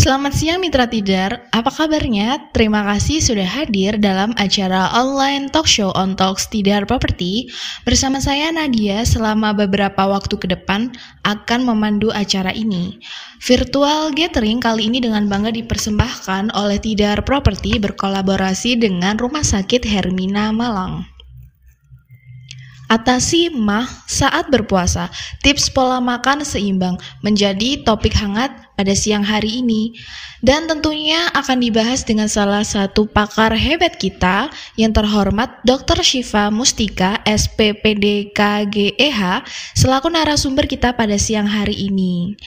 Selamat siang Mitra Tidar, apa kabarnya? Terima kasih sudah hadir dalam acara online talk show on Talks Tidar Property. Bersama saya Nadia selama beberapa waktu ke depan akan memandu acara ini. Virtual gathering kali ini dengan bangga dipersembahkan oleh Tidar Property berkolaborasi dengan Rumah Sakit Hermina Malang. Atasi mah saat berpuasa, tips pola makan seimbang menjadi topik hangat pada siang hari ini. Dan tentunya akan dibahas dengan salah satu pakar hebat kita yang terhormat Dr. Syifa Mustika, SPPD KGEH, selaku narasumber kita pada siang hari ini.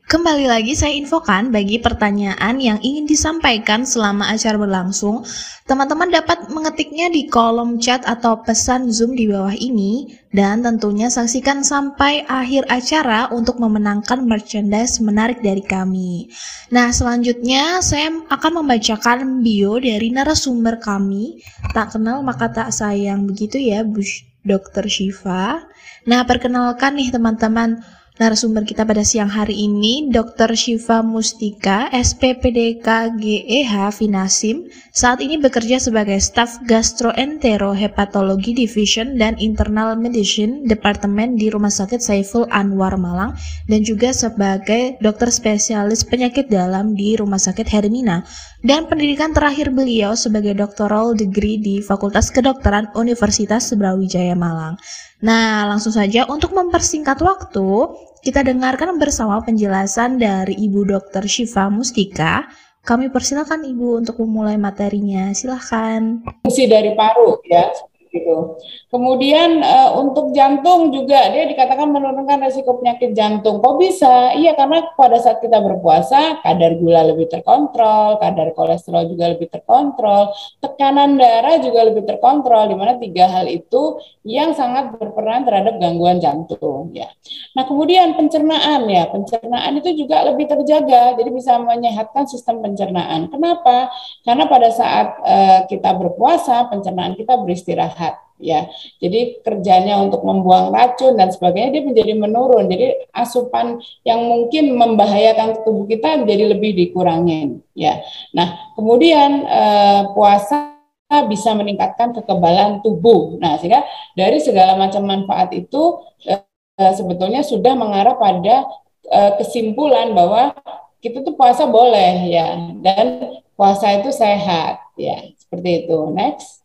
Kembali lagi saya infokan bagi pertanyaan yang ingin disampaikan selama acara berlangsung, teman-teman dapat mengetiknya di kolom chat atau pesan Zoom di bawah ini, dan tentunya saksikan sampai akhir acara untuk memenangkan merchandise menarik dari kami. Nah, selanjutnya saya akan membacakan bio dari narasumber kami. Tak kenal maka tak sayang, begitu ya Bu Dr. Syifa. Nah, perkenalkan nih teman-teman, narasumber kita pada siang hari ini, Dr. Syifa Mustika, SPPD KGEH Finasim, saat ini bekerja sebagai staf Gastroenterohepatologi Division dan Internal Medicine Departemen di Rumah Sakit Saiful Anwar Malang, dan juga sebagai dokter spesialis penyakit dalam di Rumah Sakit Hermina. Dan pendidikan terakhir beliau sebagai doctoral degree di Fakultas Kedokteran Universitas Brawijaya Malang. Nah, langsung saja untuk mempersingkat waktu, kita dengarkan bersama penjelasan dari Ibu Dr. Syifa Mustika. Kami persilakan Ibu untuk memulai materinya. Silahkan. Fungsi dari paru ya, gitu. Kemudian untuk jantung juga dia dikatakan menurunkan resiko penyakit jantung. Kok bisa? Iya, karena pada saat kita berpuasa kadar gula lebih terkontrol, kadar kolesterol juga lebih terkontrol, tekanan darah juga lebih terkontrol, di mana 3 hal itu yang sangat berperan terhadap gangguan jantung ya. Nah, kemudian pencernaan ya, pencernaan itu juga lebih terjaga, jadi bisa menyehatkan sistem pencernaan. Kenapa? Karena pada saat kita berpuasa, pencernaan kita beristirahat ya. Jadi kerjanya untuk membuang racun dan sebagainya dia menjadi menurun. Jadi asupan yang mungkin membahayakan tubuh kita menjadi lebih dikurangin ya. Nah, kemudian puasa bisa meningkatkan kekebalan tubuh. Nah, sehingga dari segala macam manfaat itu sebetulnya sudah mengarah pada kesimpulan bahwa kita tuh puasa boleh ya, dan puasa itu sehat ya, seperti itu. Next.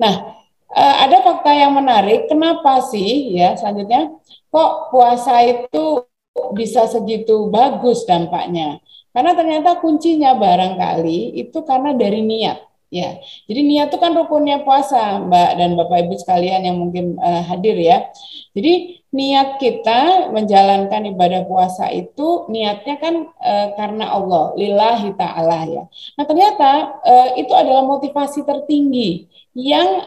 Nah, ada fakta yang menarik, kenapa sih ya selanjutnya kok puasa itu bisa segitu bagus dampaknya? Karena ternyata kuncinya barangkali itu karena dari niat ya. Jadi niat itu kan rukunnya puasa, Mbak dan Bapak Ibu sekalian yang mungkin hadir ya. Jadi niat kita menjalankan ibadah puasa itu niatnya kan karena Allah, lillahi ta'ala ya. Nah, ternyata itu adalah motivasi tertinggi yang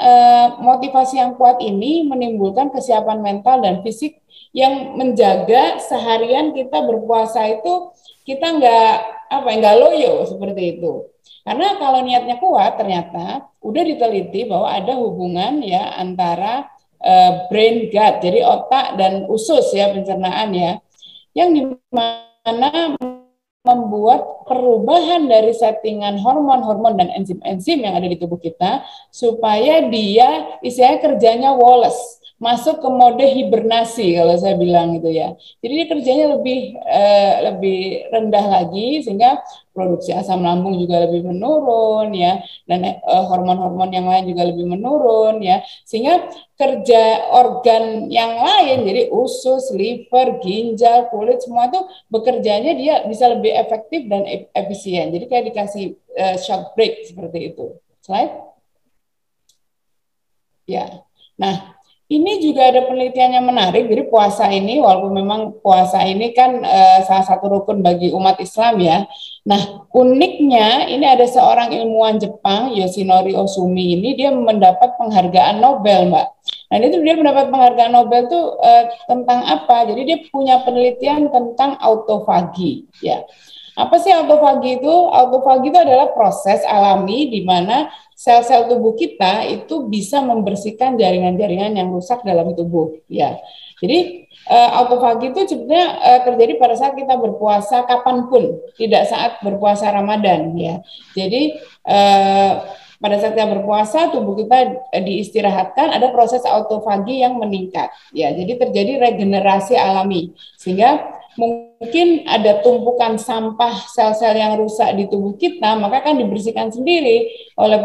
motivasi yang kuat ini menimbulkan kesiapan mental dan fisik yang menjaga seharian kita berpuasa itu kita nggak loyo seperti itu. Karena kalau niatnya kuat ternyata udah diteliti bahwa ada hubungan ya antara brain gut, jadi otak dan usus ya, pencernaan ya, yang dimana membuat perubahan dari settingan hormon-hormon dan enzim-enzim yang ada di tubuh kita supaya dia istilahnya kerjanya Wallace, masuk ke mode hibernasi kalau saya bilang gitu ya. Jadi dia kerjanya lebih rendah lagi sehingga produksi asam lambung juga lebih menurun ya, dan hormon-hormon yang lain juga lebih menurun ya, sehingga kerja organ yang lain, jadi usus, liver, ginjal, kulit, semua itu bekerjanya dia bisa lebih efektif dan efisien. Jadi kayak dikasih short break seperti itu. Slide. Ya. Nah, ini juga ada penelitian yang menarik. Jadi puasa ini, walaupun memang puasa ini kan salah satu rukun bagi umat Islam ya. Nah, uniknya ini ada seorang ilmuwan Jepang, Yoshinori Ohsumi, ini dia mendapat penghargaan Nobel, Mbak. Nah, itu dia mendapat penghargaan Nobel itu tentang apa? Jadi dia punya penelitian tentang autofagi, ya. Apa sih autofagi itu? Autofagi itu adalah proses alami di mana sel-sel tubuh kita itu bisa membersihkan jaringan-jaringan yang rusak dalam tubuh, ya. Jadi autofagi itu sebenarnya terjadi pada saat kita berpuasa kapanpun, tidak saat berpuasa Ramadan, ya. Jadi pada saat kita berpuasa, tubuh kita diistirahatkan, ada proses autofagi yang meningkat, ya. Jadi terjadi regenerasi alami, sehingga mungkin ada tumpukan sampah sel-sel yang rusak di tubuh kita, maka akan dibersihkan sendiri oleh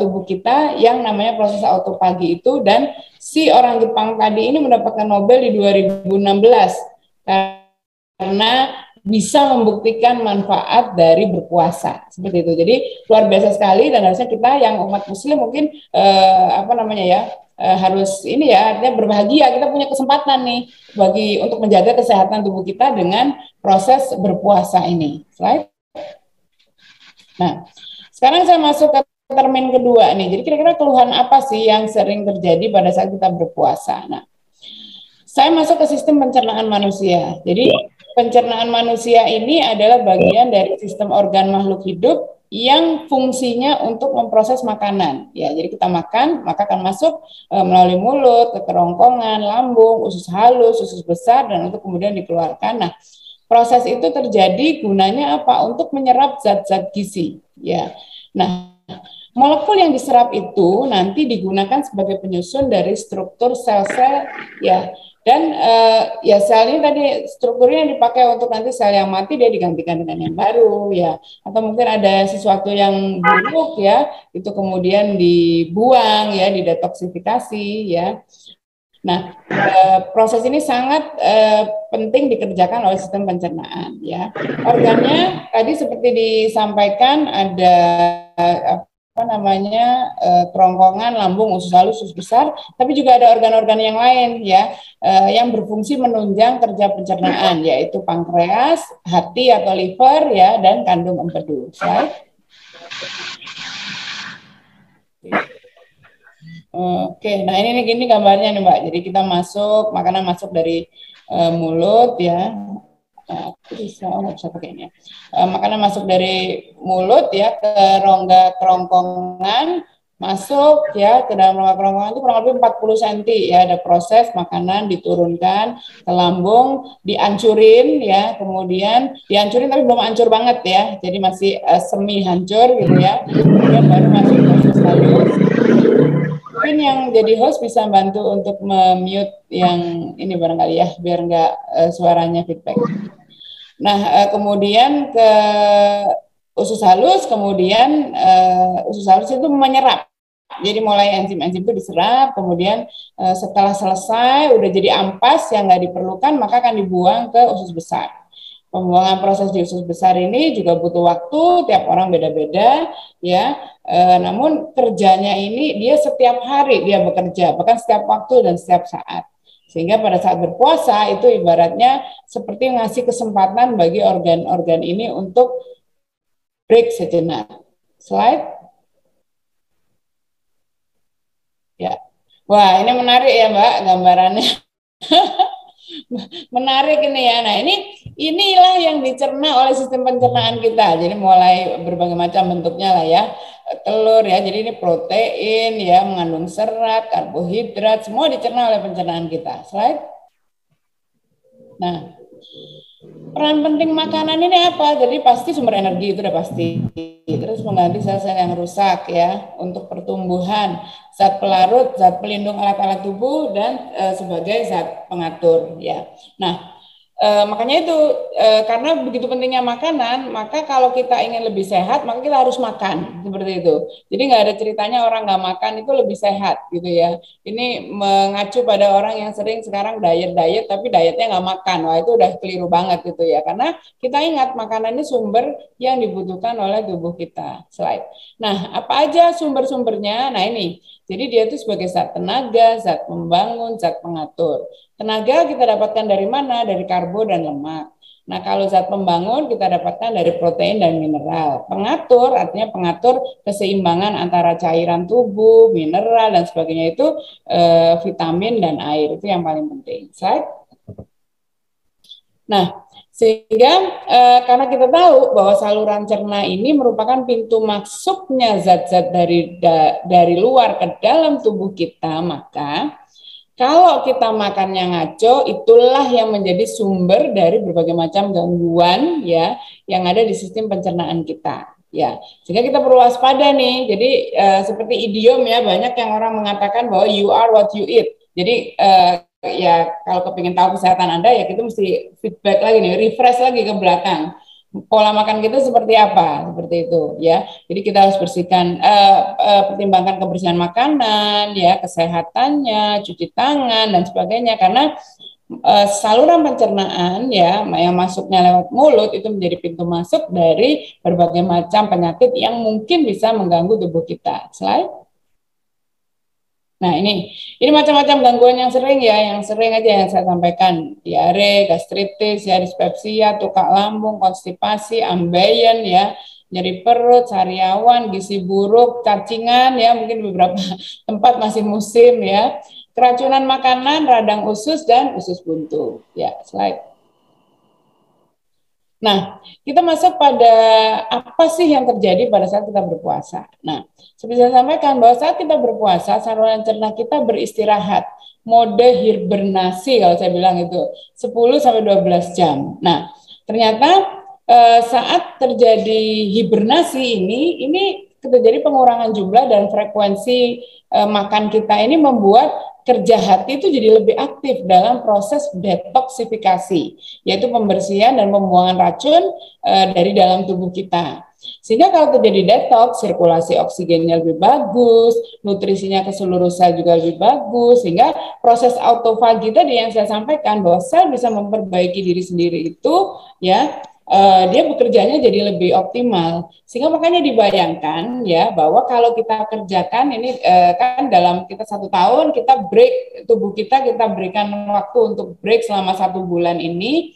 tubuh kita yang namanya proses autofagi itu. Dan si orang Jepang tadi ini mendapatkan Nobel di 2016 karena bisa membuktikan manfaat dari berpuasa seperti itu. Jadi luar biasa sekali, dan harusnya kita yang umat Muslim mungkin harus ini ya, artinya berbahagia kita punya kesempatan nih untuk menjaga kesehatan tubuh kita dengan proses berpuasa ini. Slide. Nah, sekarang saya masuk ke termin kedua nih. Jadi kira-kira keluhan apa sih yang sering terjadi pada saat kita berpuasa? Nah, saya masuk ke sistem pencernaan manusia. Jadi pencernaan manusia ini adalah bagian dari sistem organ makhluk hidup yang fungsinya untuk memproses makanan. Ya, jadi kita makan, maka akan masuk melalui mulut, ke kerongkongan, lambung, usus halus, usus besar, dan untuk kemudian dikeluarkan. Nah, proses itu terjadi gunanya apa? Untuk menyerap zat-zat gizi. Ya, nah molekul yang diserap itu nanti digunakan sebagai penyusun dari struktur sel-sel, ya. Dan ya sel ini tadi strukturnya yang dipakai untuk nanti sel yang mati dia digantikan dengan yang baru, ya. Atau mungkin ada sesuatu yang buruk, ya, itu kemudian dibuang, ya, didetoksifikasi, ya. Nah, proses ini sangat penting dikerjakan oleh sistem pencernaan, ya. Organnya tadi seperti disampaikan ada kerongkongan, lambung, usus halus, usus besar, tapi juga ada organ-organ yang lain, ya, yang berfungsi menunjang kerja pencernaan, yaitu pankreas, hati atau liver, ya, dan kandung empedu. Slide. Oke, nah ini gini gambarnya nih Mbak. Jadi kita makanan masuk dari mulut, ya. Bisa pakainya. Makanan masuk dari mulut, ya, ke rongga kerongkongan, masuk, ya, ke dalam rongga kerongkongan itu kurang lebih 40 cm, ya. Ada proses makanan diturunkan ke lambung, dihancurin, ya, kemudian dihancurin tapi belum hancur banget, ya. Jadi masih semi hancur gitu, ya. Kemudian baru masuk proses halus. Mungkin yang jadi host bisa bantu untuk mute yang ini barangkali, ya, biar nggak suaranya feedback. Nah, kemudian ke usus halus, kemudian usus halus itu menyerap. Jadi mulai enzim-enzim itu diserap, kemudian setelah selesai, udah jadi ampas yang nggak diperlukan, maka akan dibuang ke usus besar. Pembuangan proses di usus besar ini juga butuh waktu, tiap orang beda-beda, ya. Namun kerjanya ini dia setiap hari dia bekerja, bahkan setiap waktu dan setiap saat. Sehingga pada saat berpuasa itu ibaratnya seperti ngasih kesempatan bagi organ-organ ini untuk break sejenak. Slide. Ya. Wah, ini menarik ya Mbak gambarannya. Menarik ini ya. Nah, inilah yang dicerna oleh sistem pencernaan kita. Jadi mulai berbagai macam bentuknya lah, ya. Telur, ya. Jadi ini protein, ya, mengandung serat, karbohidrat, semua dicerna oleh pencernaan kita. Slide. Nah, peran penting makanan ini apa? Jadi pasti sumber energi itu udah pasti. Terus mengganti sel-sel yang rusak, ya, untuk pertumbuhan, zat pelarut, zat pelindung alat-alat tubuh, dan sebagai zat pengatur, ya. Nah, makanya itu karena begitu pentingnya makanan, maka kalau kita ingin lebih sehat, maka kita harus makan seperti itu. Jadi nggak ada ceritanya orang nggak makan itu lebih sehat, gitu ya. Ini mengacu pada orang yang sering sekarang diet, tapi dietnya nggak makan. Wah, itu udah keliru banget gitu ya. Karena kita ingat makanan ini sumber yang dibutuhkan oleh tubuh kita. Slide. Nah, apa aja sumber-sumbernya? Nah, ini. Jadi dia itu sebagai zat tenaga, zat membangun, zat pengatur. Tenaga kita dapatkan dari mana? Dari karbo dan lemak. Nah, kalau zat pembangun kita dapatkan dari protein dan mineral. Pengatur artinya pengatur keseimbangan antara cairan tubuh, mineral, dan sebagainya itu vitamin dan air. Itu yang paling penting. Slide. Nah, Sehingga karena kita tahu bahwa saluran cerna ini merupakan pintu masuknya zat-zat dari luar ke dalam tubuh kita, maka kalau kita makannya ngaco, itulah yang menjadi sumber dari berbagai macam gangguan ya yang ada di sistem pencernaan kita. Ya, sehingga kita perlu waspada nih. Jadi seperti idiom ya, banyak yang orang mengatakan bahwa you are what you eat. Jadi ya kalau kepingin tahu kesehatan Anda ya kita mesti feedback lagi nih, refresh lagi ke belakang. Pola makan kita seperti apa? Seperti itu ya. Jadi kita harus bersihkan, pertimbangkan kebersihan makanan, ya kesehatannya, cuci tangan dan sebagainya. Karena saluran pencernaan ya yang masuknya lewat mulut itu menjadi pintu masuk dari berbagai macam penyakit yang mungkin bisa mengganggu tubuh kita. Slide. Nah, ini macam-macam gangguan yang sering ya, yang sering aja yang saya sampaikan. Diare, gastritis, ya, dispepsia, tukak lambung, konstipasi, ambeien ya, nyeri perut, sariawan, gizi buruk, cacingan ya, mungkin beberapa tempat masih musim ya. Keracunan makanan, radang usus dan usus buntu. Ya, slide. Nah, kita masuk pada apa sih yang terjadi pada saat kita berpuasa. Nah, seperti saya sampaikan bahwa saat kita berpuasa, saluran cerna kita beristirahat, mode hibernasi kalau saya bilang itu 10 sampai 12 jam. Nah, ternyata saat terjadi hibernasi ini terjadi pengurangan jumlah dan frekuensi makan kita ini membuat kerja hati itu jadi lebih aktif dalam proses detoksifikasi, yaitu pembersihan dan pembuangan racun dari dalam tubuh kita. Sehingga kalau terjadi detox, sirkulasi oksigennya lebih bagus, nutrisinya ke seluruh sel juga lebih bagus, sehingga proses autofagi tadi yang saya sampaikan bahwa sel bisa memperbaiki diri sendiri itu ya dia bekerjanya jadi lebih optimal. Sehingga makanya dibayangkan ya bahwa kalau kita kerjakan ini kan dalam kita 1 tahun kita break tubuh kita berikan waktu untuk break selama 1 bulan ini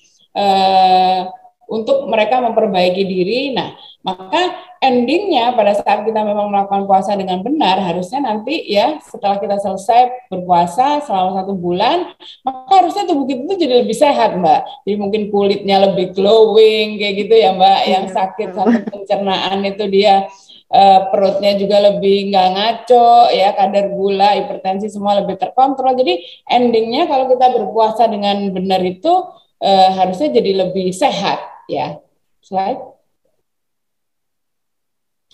untuk mereka memperbaiki diri. Nah, maka endingnya pada saat kita memang melakukan puasa dengan benar, harusnya nanti ya setelah kita selesai berpuasa selama 1 bulan, maka harusnya tubuh kita itu jadi lebih sehat, Mbak. Jadi mungkin kulitnya lebih glowing kayak gitu ya, Mbak. Yang sakit pencernaan itu dia perutnya juga lebih nggak ngaco ya, kadar gula, hipertensi semua lebih terkontrol. Jadi endingnya kalau kita berpuasa dengan benar itu harusnya jadi lebih sehat ya. Slide.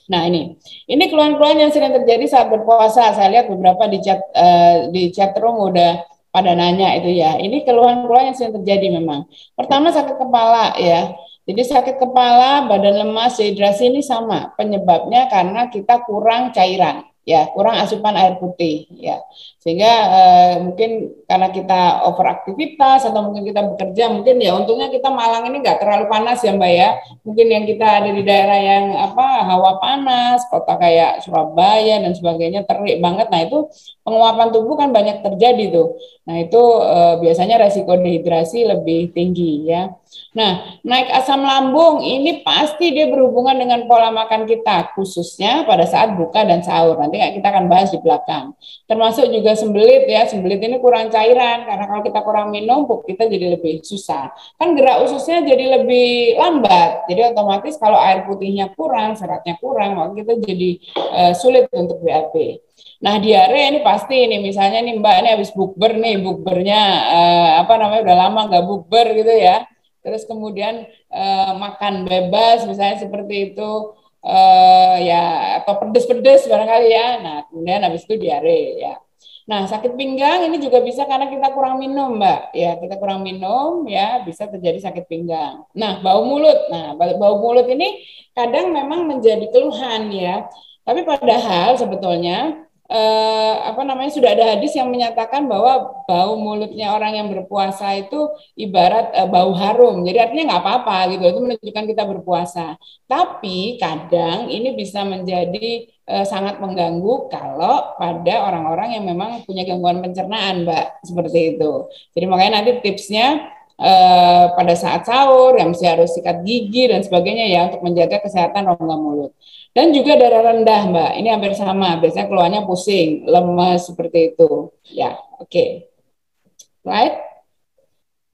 Nah, ini keluhan-keluhan yang sering terjadi saat berpuasa. Saya lihat beberapa di chat room udah pada nanya itu ya. Ini keluhan-keluhan yang sering terjadi memang. Pertama sakit kepala ya. Jadi sakit kepala, badan lemas, dehidrasi ini sama. Penyebabnya karena kita kurang cairan ya, kurang asupan air putih ya. Sehingga mungkin karena kita overaktivitas atau mungkin kita bekerja, mungkin ya untungnya kita Malang ini nggak terlalu panas ya Mbak ya. Mungkin yang kita ada di daerah yang hawa panas, kota kayak Surabaya dan sebagainya terik banget. Nah, itu penguapan tubuh kan banyak terjadi tuh. Nah, itu biasanya resiko dehidrasi lebih tinggi ya. Nah, naik asam lambung ini pasti dia berhubungan dengan pola makan kita, khususnya pada saat buka dan sahur. Nanti kita akan bahas di belakang. Termasuk juga sembelit ya, sembelit ini kurang cairan, karena kalau kita kurang minum, pup kita jadi lebih susah. Kan gerak ususnya jadi lebih lambat, jadi otomatis kalau air putihnya kurang, seratnya kurang, maka kita jadi sulit untuk BAB. Nah, diare ini pasti nih, misalnya nih Mbak ini habis bukber nih, bukbernya udah lama nggak bukber gitu ya. Terus kemudian makan bebas misalnya seperti itu ya atau pedes-pedes barangkali ya. Nah, kemudian habis itu diare ya. Nah, sakit pinggang ini juga bisa karena kita kurang minum, Mbak. Ya, kita kurang minum ya bisa terjadi sakit pinggang. Nah, bau mulut. Nah, bau mulut ini kadang memang menjadi keluhan ya. Tapi padahal sebetulnya sudah ada hadis yang menyatakan bahwa bau mulutnya orang yang berpuasa itu ibarat bau harum. Jadi artinya nggak apa-apa gitu. Itu menunjukkan kita berpuasa. Tapi kadang ini bisa menjadi sangat mengganggu kalau pada orang-orang yang memang punya gangguan pencernaan, Mbak. Seperti itu. Jadi makanya nanti tipsnya pada saat sahur yang mesti harus sikat gigi dan sebagainya ya untuk menjaga kesehatan rongga mulut. Dan juga darah rendah, Mbak. Ini hampir sama. Biasanya keluarnya pusing, lemas seperti itu. Ya, oke. Right?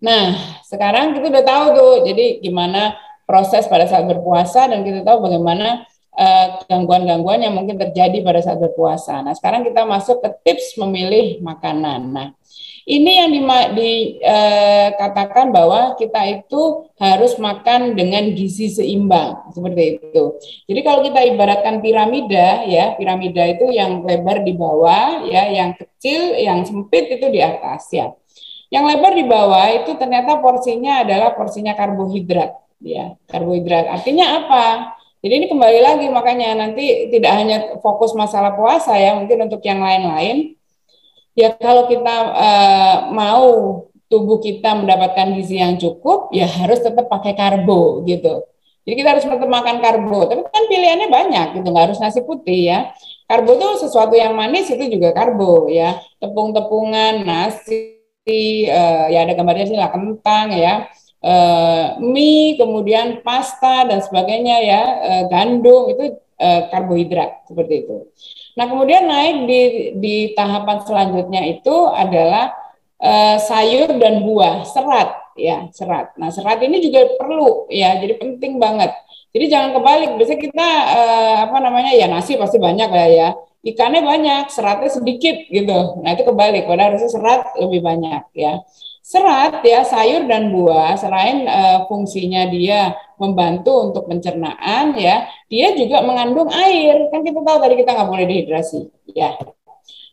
Nah, sekarang kita udah tahu tuh, jadi gimana proses pada saat berpuasa dan kita tahu bagaimana gangguan-gangguan yang mungkin terjadi pada saat berpuasa. Nah, sekarang kita masuk ke tips memilih makanan. Nah, ini yang dikatakan bahwa kita itu harus makan dengan gizi seimbang, seperti itu. Jadi kalau kita ibaratkan piramida, ya, piramida itu yang lebar di bawah, ya, yang kecil, yang sempit itu di atas, ya. Yang lebar di bawah itu ternyata porsinya adalah porsinya karbohidrat, ya, karbohidrat. Artinya apa? Jadi ini kembali lagi, makanya nanti tidak hanya fokus masalah puasa ya, mungkin untuk yang lain-lain. Ya kalau kita mau tubuh kita mendapatkan gizi yang cukup, ya harus tetap pakai karbo gitu. Jadi kita harus tetap makan karbo, tapi kan pilihannya banyak gitu, nggak harus nasi putih ya. Karbo itu sesuatu yang manis itu juga karbo ya, tepung-tepungan, nasi, ya ada gambarnya sih lah, kentang ya, mie, kemudian pasta dan sebagainya ya, gandum itu karbohidrat seperti itu. Nah kemudian naik di tahapan selanjutnya itu adalah sayur dan buah, serat ya, serat. Nah serat ini juga perlu ya, jadi penting banget. Jadi jangan kebalik, biasanya kita apa namanya ya, nasi pasti banyak lah ya, ikannya banyak, seratnya sedikit gitu. Nah itu kebalik, padahal harusnya serat lebih banyak ya. Serat ya, sayur dan buah selain fungsinya dia membantu untuk pencernaan ya, dia juga mengandung air. Kan kita tahu tadi kita nggak boleh dehidrasi ya.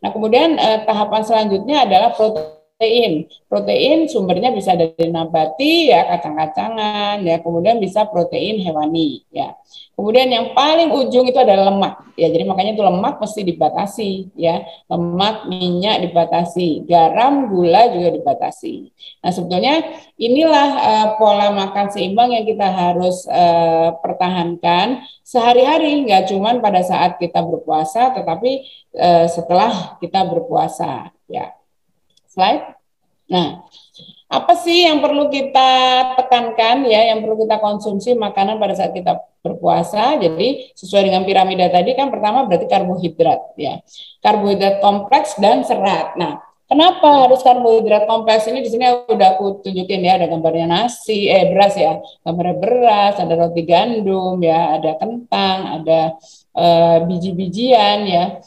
Nah, kemudian tahapan selanjutnya adalah protein. Protein sumbernya bisa dari nabati ya, kacang-kacangan ya, kemudian bisa protein hewani ya. Kemudian yang paling ujung itu adalah lemak ya. Jadi makanya itu lemak mesti dibatasi ya. Lemak, minyak dibatasi, garam, gula juga dibatasi. Nah, sebetulnya inilah pola makan seimbang yang kita harus pertahankan sehari-hari, nggak cuma pada saat kita berpuasa, tetapi setelah kita berpuasa ya. Slide. Nah, apa sih yang perlu kita tekankan ya, yang perlu kita konsumsi makanan pada saat kita berpuasa? Jadi sesuai dengan piramida tadi kan, pertama berarti karbohidrat ya. Karbohidrat kompleks dan serat. Nah, kenapa harus karbohidrat kompleks? Ini di sini udah aku tunjukin ya, ada gambarnya nasi, beras ya, gambarnya beras, ada roti gandum ya, ada kentang, ada biji-bijian ya.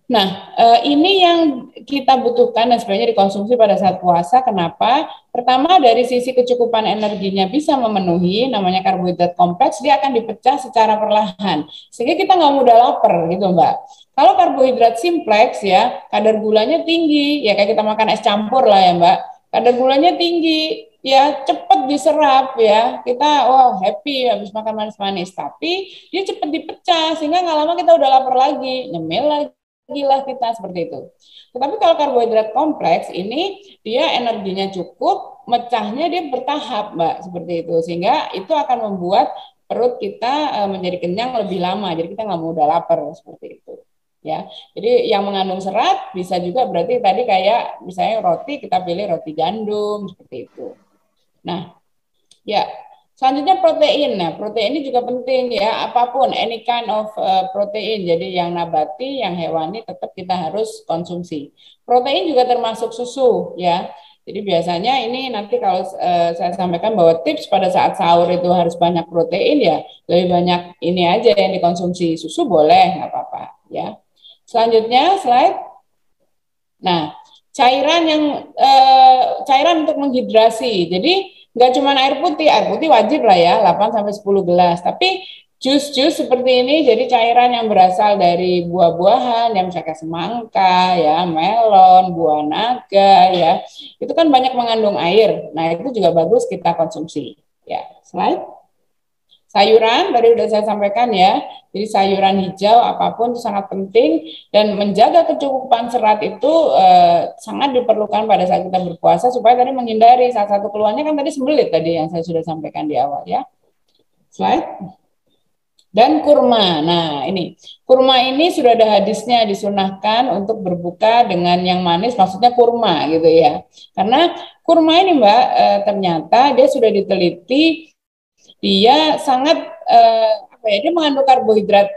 Nah, ini yang kita butuhkan dan sebenarnya dikonsumsi pada saat puasa. Kenapa? Pertama, dari sisi kecukupan energinya bisa memenuhi, namanya karbohidrat kompleks, dia akan dipecah secara perlahan. Sehingga kita nggak mudah lapar gitu, Mbak. Kalau karbohidrat simpleks ya, kadar gulanya tinggi, ya kayak kita makan es campur lah ya, Mbak. Kadar gulanya tinggi, ya cepat diserap ya. Kita, wah happy habis makan manis-manis. Tapi dia cepat dipecah, sehingga nggak lama kita udah lapar lagi, nyemil lagi gila kita seperti itu. Tetapi kalau karbohidrat kompleks ini dia energinya cukup, mecahnya dia bertahap, Mbak, seperti itu. Sehingga itu akan membuat perut kita menjadi kenyang lebih lama. Jadi kita nggak mudah lapar seperti itu. Ya, jadi yang mengandung serat bisa juga berarti tadi kayak misalnya roti, kita pilih roti gandum seperti itu. Nah, ya, selanjutnya protein. Nah, protein ini juga penting ya, apapun, any kind of protein. Jadi yang nabati, yang hewani tetap kita harus konsumsi. Protein juga termasuk susu ya. Jadi biasanya ini nanti kalau saya sampaikan bahwa tips pada saat sahur itu harus banyak protein ya, lebih banyak ini aja yang dikonsumsi. Susu boleh, nggak apa-apa ya. Selanjutnya slide. Nah, cairan untuk menghidrasi. Jadi nggak cuma air putih wajib lah ya, 8 sampai 10 gelas. Tapi jus-jus seperti ini jadi cairan yang berasal dari buah-buahan yang misalnya semangka ya, melon, buah naga ya. Itu kan banyak mengandung air. Nah, itu juga bagus kita konsumsi. Ya, slide. Sayuran tadi sudah saya sampaikan ya, jadi sayuran hijau apapun itu sangat penting dan menjaga kecukupan serat itu sangat diperlukan pada saat kita berpuasa supaya tadi menghindari salah satu keluhannya kan tadi sembelit tadi yang saya sudah sampaikan di awal ya. Slide. Dan kurma. Nah, ini kurma ini sudah ada hadisnya disunahkan untuk berbuka dengan yang manis, maksudnya kurma gitu ya. Karena kurma ini Mbak ternyata dia sudah diteliti dia sangat apa ya, dia mengandung karbohidrat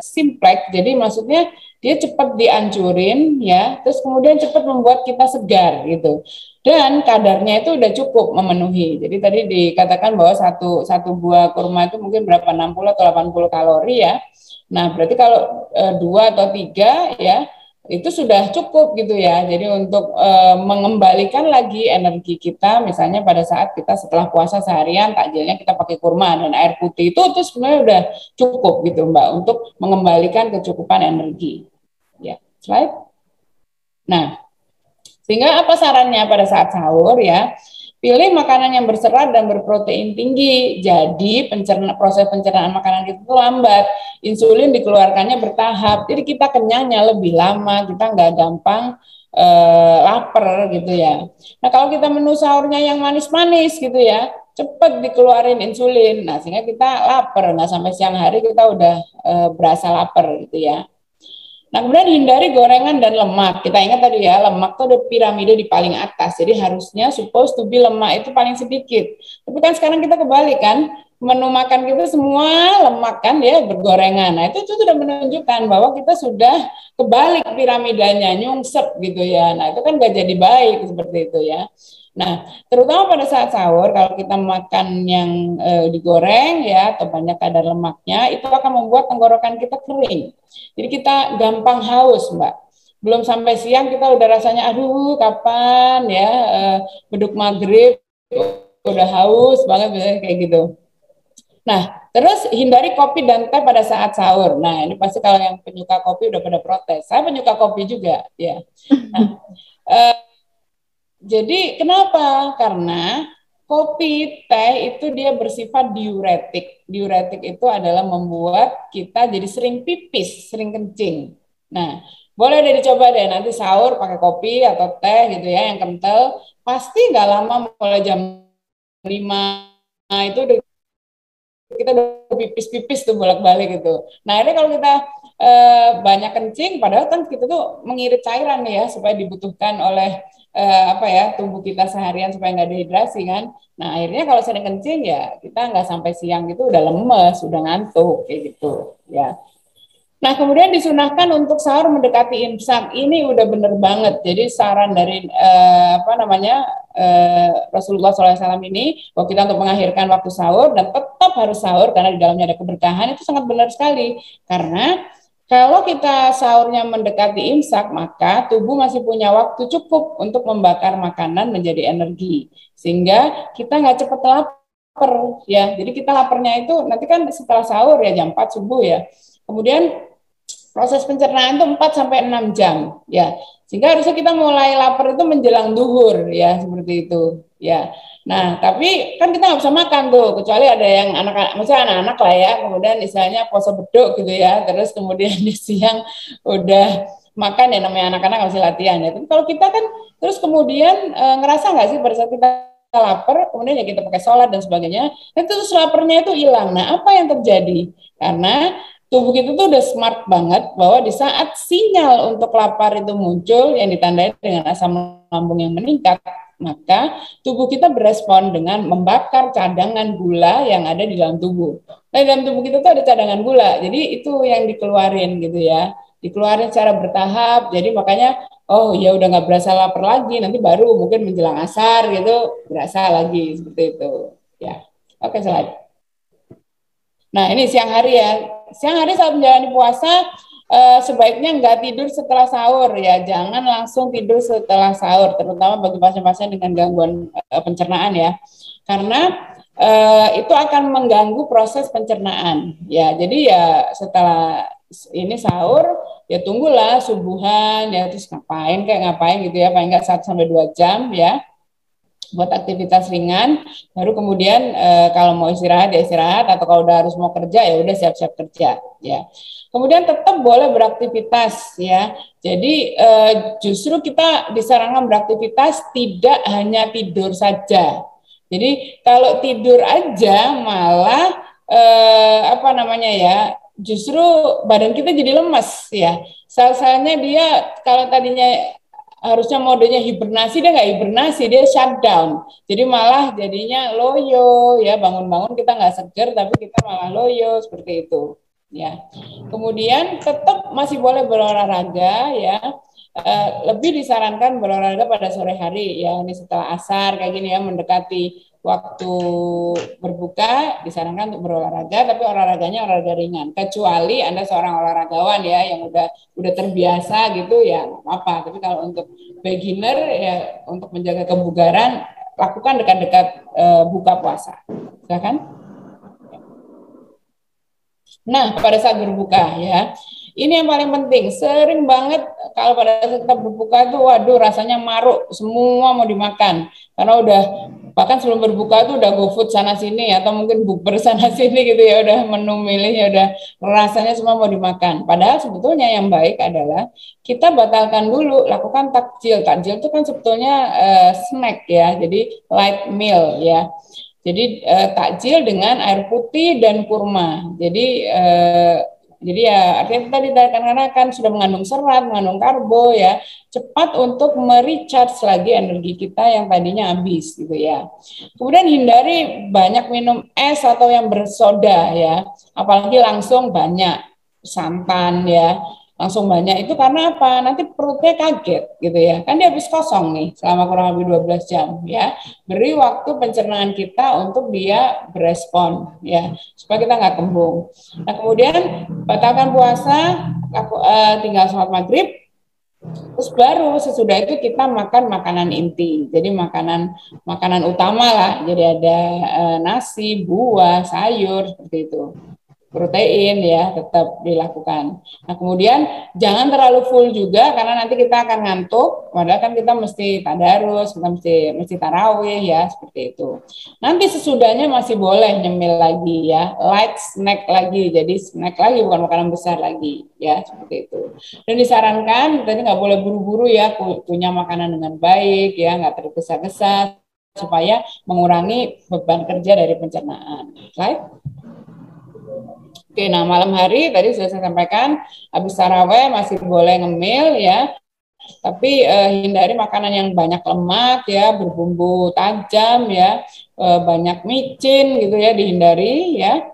simplex, jadi maksudnya dia cepat dihancurin ya, terus kemudian cepat membuat kita segar gitu. Dan kadarnya itu udah cukup memenuhi. Jadi tadi dikatakan bahwa satu buah kurma itu mungkin berapa 60 atau 80 kalori ya. Nah, berarti kalau dua atau tiga ya itu sudah cukup gitu ya. Jadi untuk mengembalikan lagi energi kita, misalnya pada saat kita setelah puasa seharian takjilnya kita pakai kurma dan air putih itu sebenarnya udah cukup gitu Mbak untuk mengembalikan kecukupan energi. Ya, slide. Nah, sehingga apa sarannya pada saat sahur ya? Pilih makanan yang berserat dan berprotein tinggi. Jadi proses pencernaan makanan kita itu lambat. Insulin dikeluarkannya bertahap. Jadi kita kenyangnya lebih lama. Kita nggak gampang lapar gitu ya. Nah kalau kita menu sahurnya yang manis-manis gitu ya, cepat dikeluarin insulin. Nah sehingga kita lapar. Nggak sampai siang hari kita udah berasa lapar gitu ya. Nah, kemudian hindari gorengan dan lemak. Kita ingat tadi ya, lemak itu ada piramida di paling atas. Jadi harusnya supposed to be lemak itu paling sedikit. Tapi kan sekarang kita kebalik kan, menu makan kita semua lemak kan ya, bergorengan. Nah, itu sudah menunjukkan bahwa kita sudah kebalik piramidanya, nyungsep gitu ya. Nah, itu kan nggak jadi baik seperti itu ya. Nah, terutama pada saat sahur, kalau kita makan yang digoreng ya, atau banyak kadar lemaknya, itu akan membuat tenggorokan kita kering. Jadi kita gampang haus, Mbak. Belum sampai siang kita udah rasanya, aduh kapan ya, beduk maghrib, udah haus banget, kayak gitu. Nah, terus hindari kopi dan teh pada saat sahur. Nah, ini pasti kalau yang penyuka kopi udah pada protes. Saya penyuka kopi juga, ya. Nah, jadi kenapa? Karena kopi, teh itu dia bersifat diuretik. Diuretik itu adalah membuat kita jadi sering pipis, sering kencing. Nah, boleh deh dicoba deh nanti sahur pakai kopi atau teh gitu ya yang kental. Pasti nggak lama mulai jam 5 itu kita udah pipis-pipis tuh bolak-balik gitu. Nah, ini kalau kita banyak kencing, padahal kan kita tuh mengirit cairan nih ya supaya dibutuhkan oleh apa ya tubuh kita seharian supaya nggak dehidrasi kan. Nah, akhirnya kalau sering kencing ya kita nggak sampai siang gitu udah lemes, udah ngantuk kayak gitu ya. Nah, kemudian disunahkan untuk sahur mendekati imsak. Ini udah bener banget. Jadi saran dari apa namanya Rasulullah SAW ini bahwa kita untuk mengakhirkan waktu sahur dan tetap harus sahur karena di dalamnya ada keberkahan itu sangat benar sekali. Karena kalau kita sahurnya mendekati imsak, maka tubuh masih punya waktu cukup untuk membakar makanan menjadi energi. Sehingga kita nggak cepat lapar. Ya, jadi kita laparnya itu nanti kan setelah sahur ya jam 4 subuh ya. Kemudian proses pencernaan itu 4 sampai 6 jam ya. Sehingga harusnya kita mulai lapar itu menjelang duhur ya, seperti itu ya. Nah, tapi kan kita nggak bisa makan tuh, kecuali ada yang anak-anak, maksudnya anak-anak lah ya, kemudian misalnya puasa beduk gitu ya, terus kemudian di siang udah makan ya, namanya anak-anak nggak bisa latihan ya. Tapi kalau kita kan terus kemudian ngerasa nggak sih pada saat kita lapar, kemudian ya kita pakai sholat dan sebagainya, dan terus laparnya itu hilang. Nah, apa yang terjadi? Karena tubuh kita tuh udah smart banget bahwa di saat sinyal untuk lapar itu muncul yang ditandai dengan asam lambung yang meningkat, maka tubuh kita berespon dengan membakar cadangan gula yang ada di dalam tubuh. Nah, di dalam tubuh kita tuh ada cadangan gula, jadi itu yang dikeluarin gitu ya, dikeluarin secara bertahap. Jadi makanya oh ya udah nggak berasa lapar lagi, nanti baru mungkin menjelang asar gitu berasa lagi seperti itu ya. Oke, slide. Nah, ini siang hari ya. Siang hari saat menjalani puasa sebaiknya nggak tidur setelah sahur ya. Jangan langsung tidur setelah sahur, terutama bagi pasien-pasien dengan gangguan pencernaan ya. Karena itu akan mengganggu proses pencernaan ya. Jadi ya setelah ini sahur ya tunggulah subuhan ya, terus ngapain gitu ya, paling nggak 1 sampai 2 jam ya buat aktivitas ringan, baru kemudian kalau mau istirahat ya istirahat, atau kalau udah harus mau kerja ya udah siap-siap kerja ya. Kemudian tetap boleh beraktivitas ya. Jadi justru kita disarankan beraktivitas, tidak hanya tidur saja. Jadi kalau tidur aja malah apa namanya ya, justru badan kita jadi lemes ya. Sel-selnya dia kalau tadinya harusnya modenya hibernasi, dia nggak hibernasi, dia shutdown. Jadi malah jadinya loyo ya, bangun-bangun kita nggak seger tapi kita malah loyo seperti itu ya. Kemudian tetap masih boleh berolahraga ya. Lebih disarankan berolahraga pada sore hari ya, ini setelah asar kayak gini ya, mendekati waktu berbuka disarankan untuk berolahraga, tapi olahraganya olahraga ringan. Kecuali Anda seorang olahragawan ya yang udah terbiasa gitu ya nggak apa-apa. Tapi kalau untuk beginner ya untuk menjaga kebugaran lakukan dekat-dekat buka puasa. Silakan. Nah, pada saat berbuka ya, ini yang paling penting. Sering banget kalau pada saat kita berbuka itu, waduh rasanya maruk, semua mau dimakan. Karena udah bahkan sebelum berbuka tuh udah GoFood sana sini atau mungkin bukber sana sini gitu ya, udah menu milihnya udah rasanya semua mau dimakan. Padahal sebetulnya yang baik adalah kita batalkan dulu, lakukan takjil. Takjil itu kan sebetulnya snack ya, jadi light meal ya. Jadi takjil dengan air putih dan kurma. Jadi ya artinya tadi karena kan sudah mengandung serat, mengandung karbo ya, cepat untuk merecharge lagi energi kita yang tadinya habis gitu ya. Kemudian hindari banyak minum es atau yang bersoda ya, apalagi langsung banyak santan ya, langsung banyak itu karena apa? Nanti perutnya kaget gitu ya. Kan dia habis kosong nih selama kurang lebih 12 jam ya. Beri waktu pencernaan kita untuk dia berespon ya, supaya kita nggak kembung. Nah, kemudian batalkan puasa, tinggal sholat maghrib, terus baru sesudah itu kita makan makanan inti. Jadi makanan makanan utama lah. Jadi ada nasi, buah, sayur seperti itu, protein ya tetap dilakukan. Nah kemudian jangan terlalu full juga karena nanti kita akan ngantuk. Padahal kan kita mesti tadarus, kita mesti tarawih ya seperti itu. Nanti sesudahnya masih boleh nyemil lagi ya, light snack lagi. Jadi snack lagi bukan makanan besar lagi ya seperti itu. Dan disarankan tadi nggak boleh buru-buru ya, punya makanan dengan baik ya, nggak tergesa-gesa supaya mengurangi beban kerja dari pencernaan. Right? Oke, nah malam hari tadi sudah saya sampaikan, habis taraweh masih boleh ngemil ya, tapi hindari makanan yang banyak lemak ya, berbumbu tajam ya, banyak micin gitu ya, dihindari ya.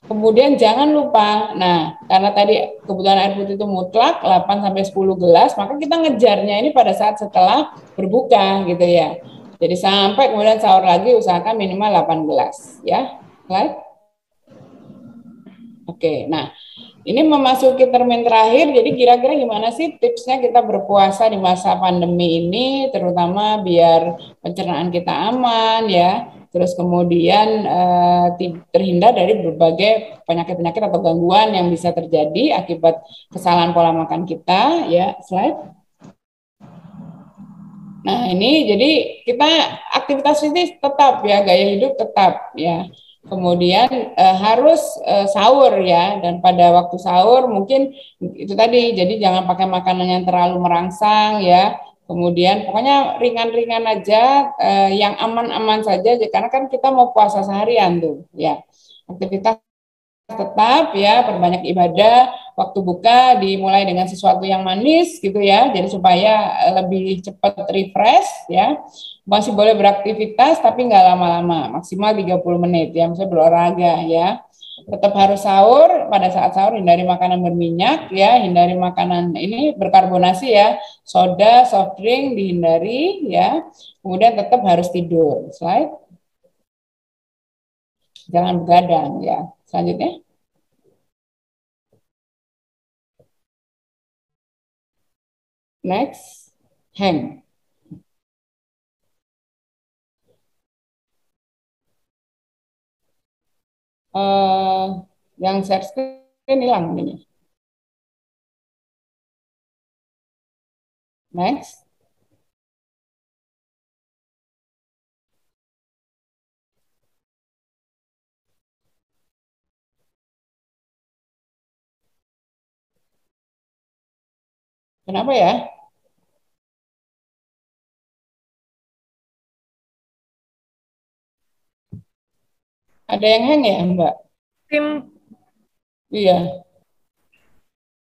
Kemudian jangan lupa, nah karena tadi kebutuhan air putih itu mutlak 8 sampai 10 gelas, maka kita ngejarnya ini pada saat setelah berbuka gitu ya. Jadi sampai kemudian sahur lagi usahakan minimal 8 gelas ya. Right? Oke, nah ini memasuki termin terakhir, jadi kira-kira gimana sih tipsnya kita berpuasa di masa pandemi ini, terutama biar pencernaan kita aman ya, terus kemudian terhindar dari berbagai penyakit-penyakit atau gangguan yang bisa terjadi akibat kesalahan pola makan kita ya, slide. Nah ini jadi kita aktivitas ini tetap ya, gaya hidup tetap ya. Kemudian harus sahur ya, dan pada waktu sahur mungkin itu tadi, jadi jangan pakai makanan yang terlalu merangsang ya. Kemudian pokoknya ringan-ringan aja, yang aman-aman saja, karena kan kita mau puasa seharian tuh ya. Aktivitas tetap ya, perbanyak ibadah, waktu buka dimulai dengan sesuatu yang manis gitu ya, jadi supaya lebih cepat refresh ya. Masih boleh beraktivitas tapi nggak lama-lama, maksimal 30 menit ya, misalnya berolahraga ya. Tetap harus sahur, pada saat sahur hindari makanan berminyak ya, hindari makanan ini berkarbonasi ya, soda, soft drink dihindari ya. Kemudian tetap harus tidur. Slide. Jangan begadang ya. Selanjutnya. Next, hang. Yang share screen hilang ini. Next. Kenapa ya? Ada yang hang ya, Mbak? Tim Iya,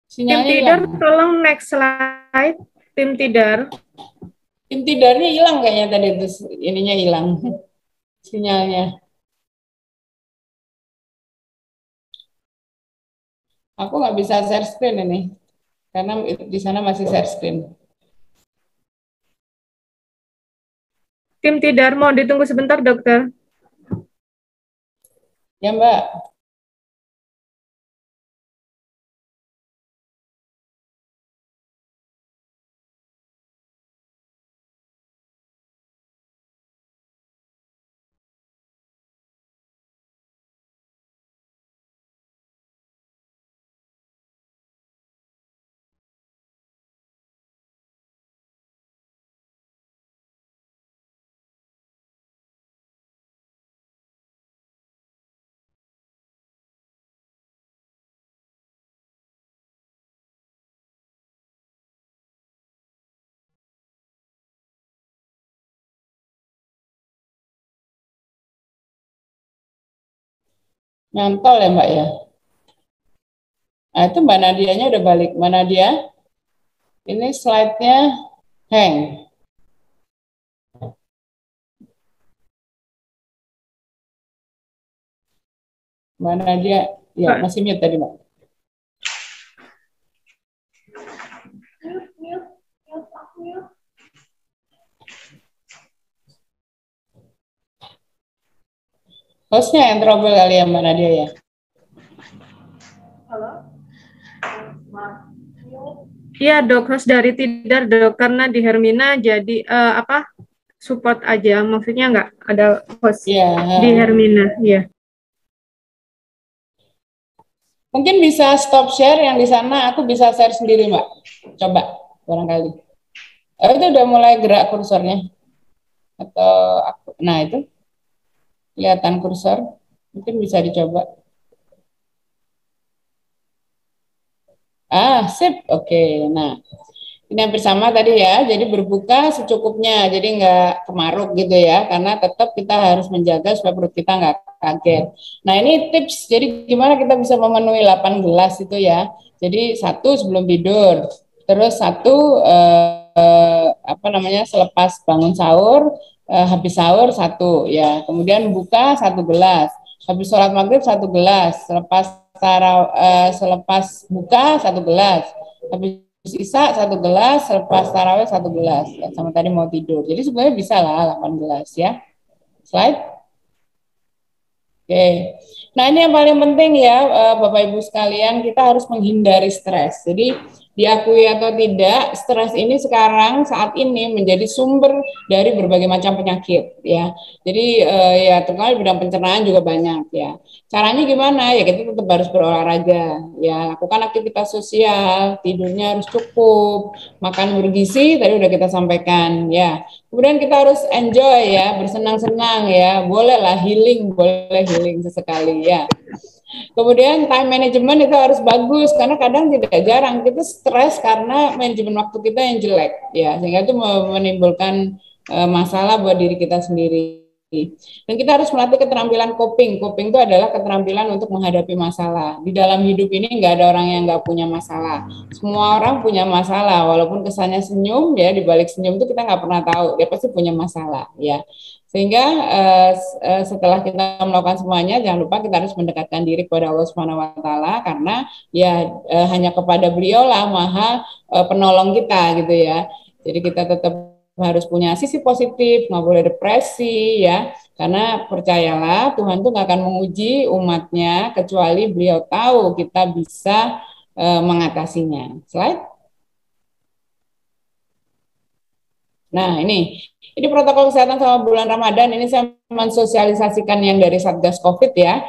tim sinyalnya tidar, hilang. tolong next slide. Tim tidar. Tim tidarnya hilang kayaknya tadi itu, ininya hilang sinyalnya. Aku nggak bisa share screen ini, karena di sana masih share screen. Tim Tidar, mau ditunggu sebentar, dokter. Ya, Mbak. Nyantol ya, Mbak ya. Nah, itu Mbak Nadianya udah balik. Mbak Nadia, ini slide-nya hang. Mbak Nadia, ya Mbak. masih mute tadi, Mbak. Hostnya yang trouble kali ya, Mbak Nadia ya. Iya, dok, host dari Tidar, dok, karena di Hermina jadi support aja, maksudnya nggak ada host Iya. di Hermina, ya. Mungkin bisa stop share yang di sana, aku bisa share sendiri, Mbak. Coba, barangkali. Itu udah mulai gerak kursornya. Atau aku, nah itu kelihatan kursor, mungkin bisa dicoba. Sip, oke. Nah, ini hampir sama tadi ya, jadi berbuka secukupnya, jadi nggak kemaruk gitu ya, karena tetap kita harus menjaga supaya perut kita nggak kaget. Nah ini tips, jadi gimana kita bisa memenuhi 8 gelas itu ya. Jadi satu sebelum tidur, terus satu selepas bangun sahur, habis sahur satu ya, kemudian buka 1 gelas, habis sholat maghrib 1 gelas, selepas buka 1 gelas, habis sisa 1 gelas, selepas tarawih 1 gelas, ya, sama tadi mau tidur. Jadi sebenarnya bisa lah 8 gelas ya. Slide. Oke. Nah ini yang paling penting ya, Bapak Ibu sekalian, kita harus menghindari stres. Jadi diakui atau tidak, stres ini sekarang saat ini menjadi sumber dari berbagai macam penyakit ya. Jadi ya terutama di bidang pencernaan juga banyak ya. Caranya gimana? Ya kita tetap harus berolahraga, ya lakukan aktivitas sosial, tidurnya harus cukup, makan bergizi tadi udah kita sampaikan ya. Kemudian kita harus enjoy ya, bersenang-senang ya, bolehlah boleh healing sesekali ya. Kemudian time management itu harus bagus karena kadang tidak jarang kita stres karena manajemen waktu kita yang jelek ya, sehingga itu menimbulkan masalah buat diri kita sendiri. Dan kita harus melatih keterampilan coping. Coping itu adalah keterampilan untuk menghadapi masalah. Di dalam hidup ini nggak ada orang yang nggak punya masalah. Semua orang punya masalah, walaupun kesannya senyum ya, di balik senyum itu kita nggak pernah tahu dia pasti punya masalah ya. Sehingga setelah kita melakukan semuanya, jangan lupa kita harus mendekatkan diri kepada Allah Subhanahu Wa Taala karena ya hanya kepada Beliau lah Maha penolong kita gitu ya. Jadi kita tetap harus punya sisi positif, nggak boleh depresi ya. Karena percayalah Tuhan tuh nggak akan menguji umatnya kecuali Beliau tahu kita bisa mengatasinya. Slide. Nah, ini protokol kesehatan selama bulan Ramadan. Ini saya mensosialisasikan yang dari Satgas COVID ya.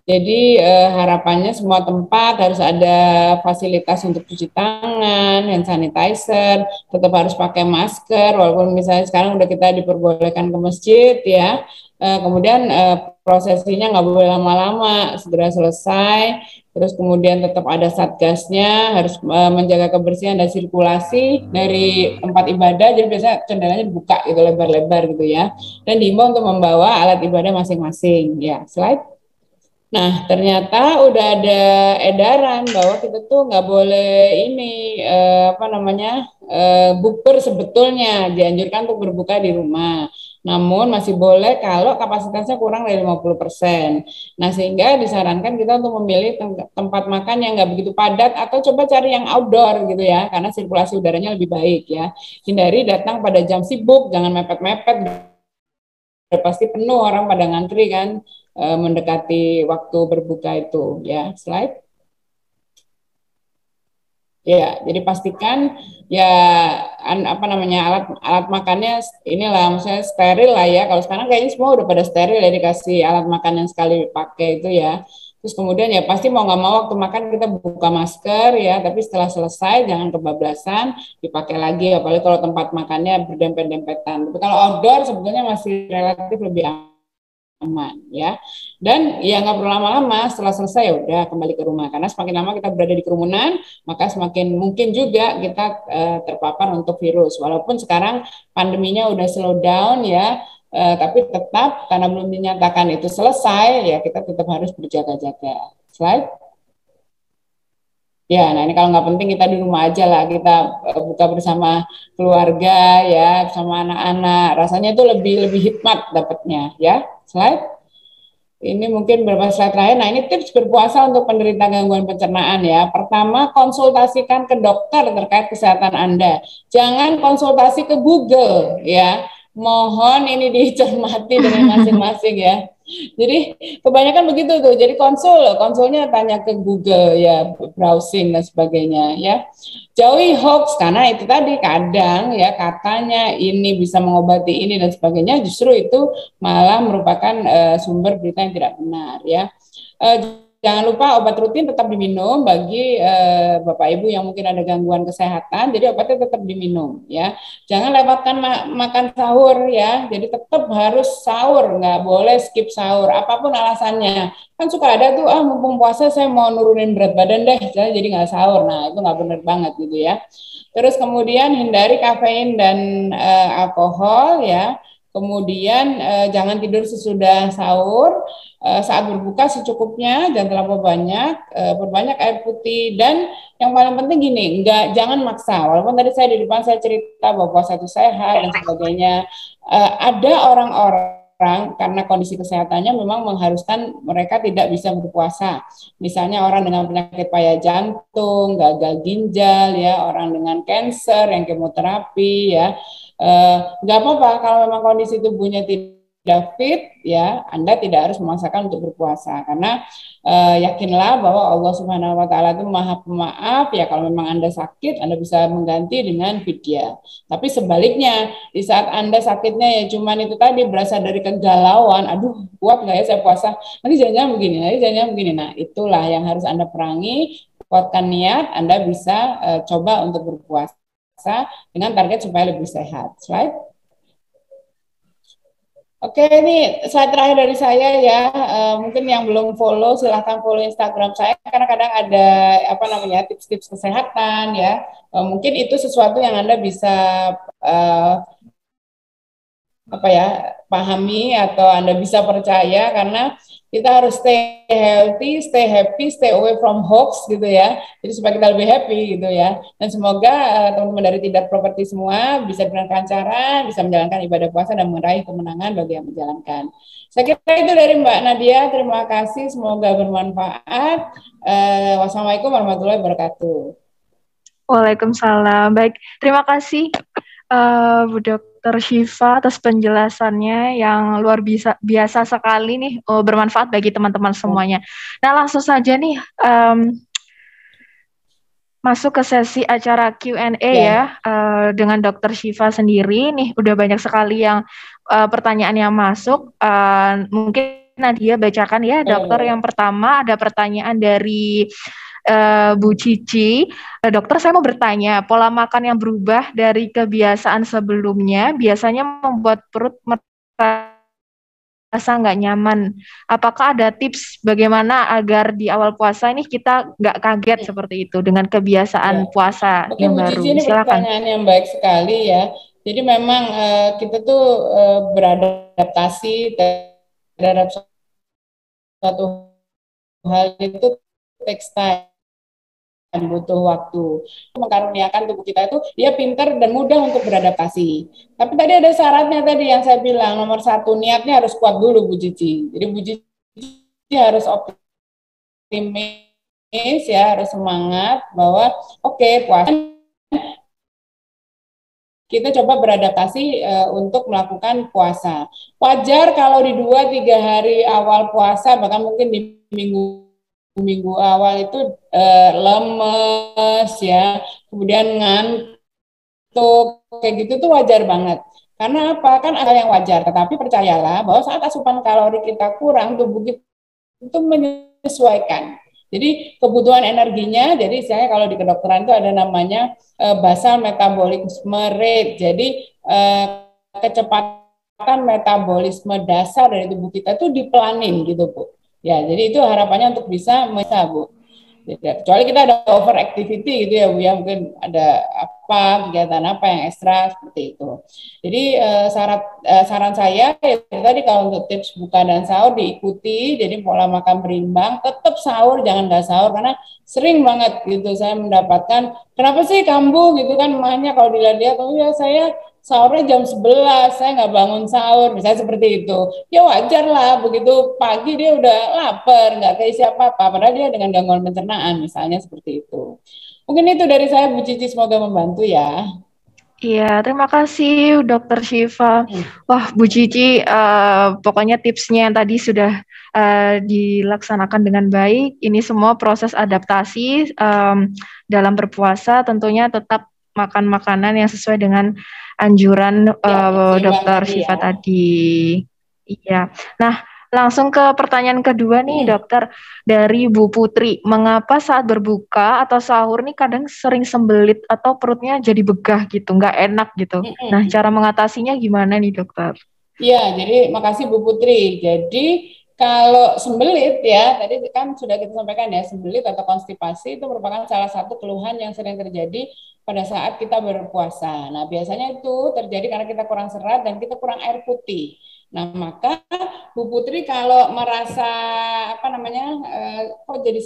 Jadi harapannya semua tempat harus ada fasilitas untuk cuci tangan, hand sanitizer, tetap harus pakai masker, walaupun misalnya sekarang udah kita diperbolehkan ke masjid ya. Kemudian prosesinya nggak boleh lama-lama, segera selesai. Terus kemudian tetap ada satgasnya, harus menjaga kebersihan dan sirkulasi dari tempat ibadah. Jadi biasanya jendelanya dibuka gitu lebar-lebar gitu ya. Dan diimbau untuk membawa alat ibadah masing-masing. Ya, slide. Nah, ternyata udah ada edaran bahwa kita tuh nggak boleh ini bukber sebetulnya, dianjurkan untuk berbuka di rumah. Namun masih boleh kalau kapasitasnya kurang dari 50%. Nah, sehingga disarankan kita untuk memilih tempat makan yang nggak begitu padat atau coba cari yang outdoor gitu ya, karena sirkulasi udaranya lebih baik ya. Hindari datang pada jam sibuk, jangan mepet-mepet. Udah pasti penuh orang pada ngantri kan mendekati waktu berbuka itu ya. Slide. Ya, jadi pastikan ya apa namanya alat alat makannya inilah maksudnya steril lah ya. Kalau sekarang kayaknya semua udah pada steril ya dikasih alat makan yang sekali pakai itu ya. Terus kemudian ya pasti mau nggak mau waktu makan kita buka masker ya, tapi setelah selesai jangan kebablasan dipakai lagi apalagi kalau tempat makannya berdempet-dempetan. Tapi kalau outdoor sebetulnya masih relatif lebih aman ya. Dan ya nggak perlu lama-lama, setelah selesai ya udah kembali ke rumah karena semakin lama kita berada di kerumunan maka semakin mungkin juga kita terpapar untuk virus walaupun sekarang pandeminya udah slow down ya, tapi tetap karena belum dinyatakan itu selesai ya kita tetap harus berjaga-jaga. Slide. Ya, nah ini kalau nggak penting kita di rumah aja lah, kita buka bersama keluarga ya, sama anak-anak. Rasanya itu lebih lebih hikmat dapatnya ya. Slide. Ini mungkin beberapa slide terakhir. Nah, ini tips berpuasa untuk penderita gangguan pencernaan ya. Pertama, konsultasikan ke dokter terkait kesehatan Anda. Jangan konsultasi ke Google ya. Mohon ini dicermati dengan masing-masing ya. Jadi kebanyakan begitu tuh. Jadi konsulnya tanya ke Google ya, browsing dan sebagainya ya. Jauhi hoax karena itu tadi kadang ya katanya ini bisa mengobati ini dan sebagainya, justru itu malah merupakan sumber berita yang tidak benar ya. Jangan lupa obat rutin tetap diminum bagi Bapak Ibu yang mungkin ada gangguan kesehatan, jadi obatnya tetap diminum ya. Jangan lewatkan makan sahur ya, jadi tetap harus sahur, nggak boleh skip sahur, apapun alasannya. Kan suka ada tuh, mumpung puasa saya mau nurunin berat badan deh, jadi nggak sahur. Nah itu nggak benar banget gitu ya. Terus kemudian hindari kafein dan alkohol ya. Kemudian jangan tidur sesudah sahur, saat berbuka secukupnya, jangan terlalu banyak, perbanyak air putih dan yang paling penting gini, jangan maksa. Walaupun tadi saya di depan saya cerita bahwa puasa itu sehat dan sebagainya, ada orang-orang karena kondisi kesehatannya memang mengharuskan mereka tidak bisa berpuasa. Misalnya orang dengan penyakit payah jantung, gagal ginjal, ya, orang dengan kanker yang kemoterapi, ya, nggak apa-apa kalau memang kondisi tubuhnya tidak fit ya Anda tidak harus memaksakan untuk berpuasa karena yakinlah bahwa Allah Subhanahu wa taala itu Maha Pemaaf ya kalau memang Anda sakit Anda bisa mengganti dengan fidyah. Tapi sebaliknya di saat Anda sakitnya ya cuman itu tadi berasal dari kegalauan, aduh kuat nggak ya saya puasa, nanti jangan-jangan begini, nanti jangan-jangan begini. Nah, itulah yang harus Anda perangi, kuatkan niat, Anda bisa coba untuk berpuasa dengan target supaya lebih sehat. Slide. Oke, ini slide terakhir dari saya ya. Mungkin yang belum follow silahkan follow Instagram saya karena kadang ada apa namanya tips-tips kesehatan ya. Mungkin itu sesuatu yang Anda bisa apa ya pahami atau Anda bisa percaya karena kita harus stay healthy, stay happy, stay away from hoax gitu ya. Jadi supaya kita lebih happy gitu ya. Dan semoga teman-teman dari Tidar Properti semua bisa dengan lancaran, bisa menjalankan ibadah puasa dan meraih kemenangan bagi yang menjalankan. Saya kira itu dari Mbak Nadia. Terima kasih, semoga bermanfaat. Wassalamualaikum warahmatullahi wabarakatuh. Waalaikumsalam. Baik, terima kasih Bu Dr. Syifa atas penjelasannya yang luar biasa sekali nih, bermanfaat bagi teman-teman semuanya. Nah, langsung saja nih masuk ke sesi acara Q&A ya dengan Dr. Syifa sendiri nih. Udah banyak sekali yang pertanyaan yang masuk. Mungkin Nadia bacakan ya, Dokter. Yang pertama ada pertanyaan dari Bu Cici. Dokter, saya mau bertanya, pola makan yang berubah dari kebiasaan sebelumnya biasanya membuat perut merasa nggak nyaman. Apakah ada tips bagaimana agar di awal puasa ini kita nggak kaget seperti itu dengan kebiasaan puasa yang Bu baru? Cici, ini pertanyaan yang baik sekali ya. Jadi memang kita tuh beradaptasi terhadap suatu hal itu takes time. butuh waktu. Mengkaruniakan tubuh kita itu dia pintar dan mudah untuk beradaptasi. Tapi tadi ada syaratnya tadi yang saya bilang, nomor satu niatnya harus kuat dulu Bu Cici. Jadi Bu Cici harus optimis ya, harus semangat bahwa oke, puasa kita coba beradaptasi untuk melakukan puasa. Wajar kalau di 2-3 hari awal puasa, bahkan mungkin di minggu awal itu lemes ya, kemudian ngantuk, kayak gitu tuh wajar banget. Karena apa? Kan ada yang wajar, tetapi percayalah bahwa saat asupan kalori kita kurang, tubuh kita itu menyesuaikan. Jadi kebutuhan energinya, jadi istilahnya kalau di kedokteran itu ada namanya basal metabolisme rate. Jadi kecepatan metabolisme dasar dari tubuh kita itu dipelanin gitu Bu. Ya, jadi itu harapannya untuk bisa Bu. Kecuali kita ada overactivity gitu ya Bu ya, mungkin ada apa kegiatan apa yang ekstra seperti itu. Jadi saran saya ya tadi kalau untuk tips buka dan sahur diikuti, jadi pola makan berimbang, tetap sahur jangan nggak sahur karena sering banget gitu saya mendapatkan kenapa sih kambuh gitu kan emaknya kalau dilihat-lihat oh ya saya sahurnya jam 11, saya nggak bangun sahur, misalnya seperti itu. Ya wajar lah, begitu pagi dia udah lapar, nggak keisi apa-apa, padahal dia dengan gangguan pencernaan, misalnya seperti itu. Mungkin itu dari saya, Bu Cici, semoga membantu ya. Iya, terima kasih Dokter Syifa. Wah, Bu Cici, pokoknya tipsnya yang tadi sudah dilaksanakan dengan baik. Ini semua proses adaptasi dalam berpuasa, tentunya tetap makan makanan yang sesuai dengan anjuran Dokter Syifa tadi. Iya. Nah, langsung ke pertanyaan kedua nih, Dokter, dari Bu Putri. Mengapa saat berbuka atau sahur nih kadang sering sembelit atau perutnya jadi begah gitu, nggak enak gitu. Nah, cara mengatasinya gimana nih, Dokter? Iya, jadi makasih Bu Putri. Jadi kalau sembelit ya, tadi kan sudah kita sampaikan ya, sembelit atau konstipasi itu merupakan salah satu keluhan yang sering terjadi pada saat kita berpuasa. Nah, biasanya itu terjadi karena kita kurang serat dan kita kurang air putih. Nah, maka Bu Putri kalau merasa apa namanya kok jadi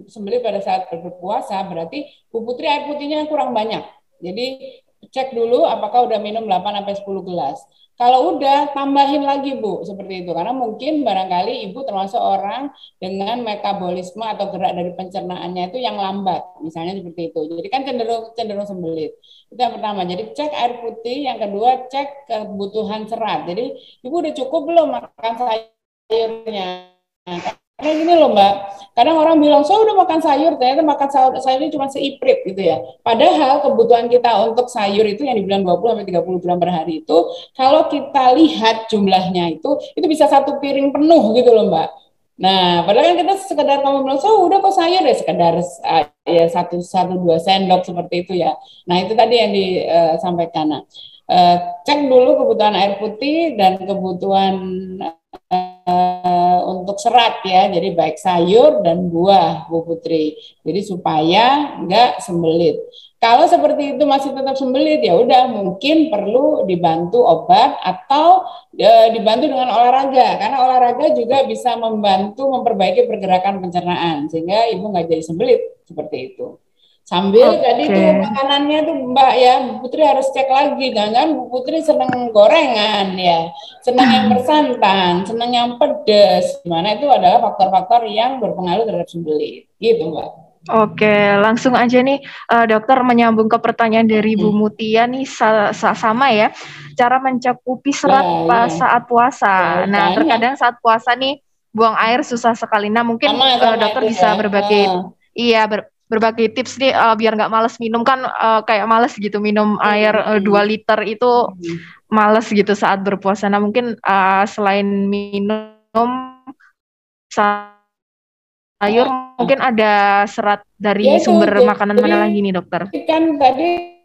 sembelit pada saat berpuasa, berarti Bu Putri air putihnya kurang banyak. Jadi cek dulu apakah udah minum 8 sampai 10 gelas. Kalau udah tambahin lagi Bu, seperti itu. Karena mungkin barangkali Ibu termasuk orang dengan metabolisme atau gerak dari pencernaannya itu yang lambat, misalnya seperti itu. Jadi kan cenderung sembelit. Itu yang pertama. Jadi cek air putih, yang kedua cek kebutuhan serat. Jadi Ibu udah cukup belum makan sayurnya? Karena gini loh Mbak, kadang orang bilang, saya udah makan sayur, ternyata makan sayurnya cuma seiprit gitu ya. Padahal kebutuhan kita untuk sayur itu yang dibilang 20-30 gram per hari itu, kalau kita lihat jumlahnya itu bisa 1 piring penuh gitu loh Mbak. Nah, padahal kan kita sekedar kamu bilang, so udah kok sayur ya sekedar ya 1-2 sendok seperti itu ya. Nah itu tadi yang disampaikan. Nah, cek dulu kebutuhan air putih dan kebutuhan untuk serat ya, jadi baik sayur dan buah Bu Putri. Jadi supaya nggak sembelit. Kalau seperti itu masih tetap sembelit ya udah mungkin perlu dibantu obat atau dibantu dengan olahraga karena olahraga juga bisa membantu memperbaiki pergerakan pencernaan sehingga ibu nggak jadi sembelit seperti itu. Sambil jadi tuh makanannya tuh Mbak ya, Bu Putri harus cek lagi. Jangan Bu Putri seneng gorengan ya, seneng yang bersantan, seneng yang pedas. Gimana itu adalah faktor-faktor yang berpengaruh terhadap sembelit. Gitu Mbak. Oke, langsung aja nih dokter menyambung ke pertanyaan dari Bu Mutia nih sama ya. Cara mencakupi serat saat puasa. Nah, terkadang saat puasa nih buang air susah sekali. Nah, mungkin dokter bisa berbagi berbagi tips nih biar nggak males minum kan kayak males gitu minum air 2 liter itu males gitu saat berpuasa. Nah mungkin selain minum sayur mungkin ada serat dari sumber makanan mana lagi nih dokter? Kan tadi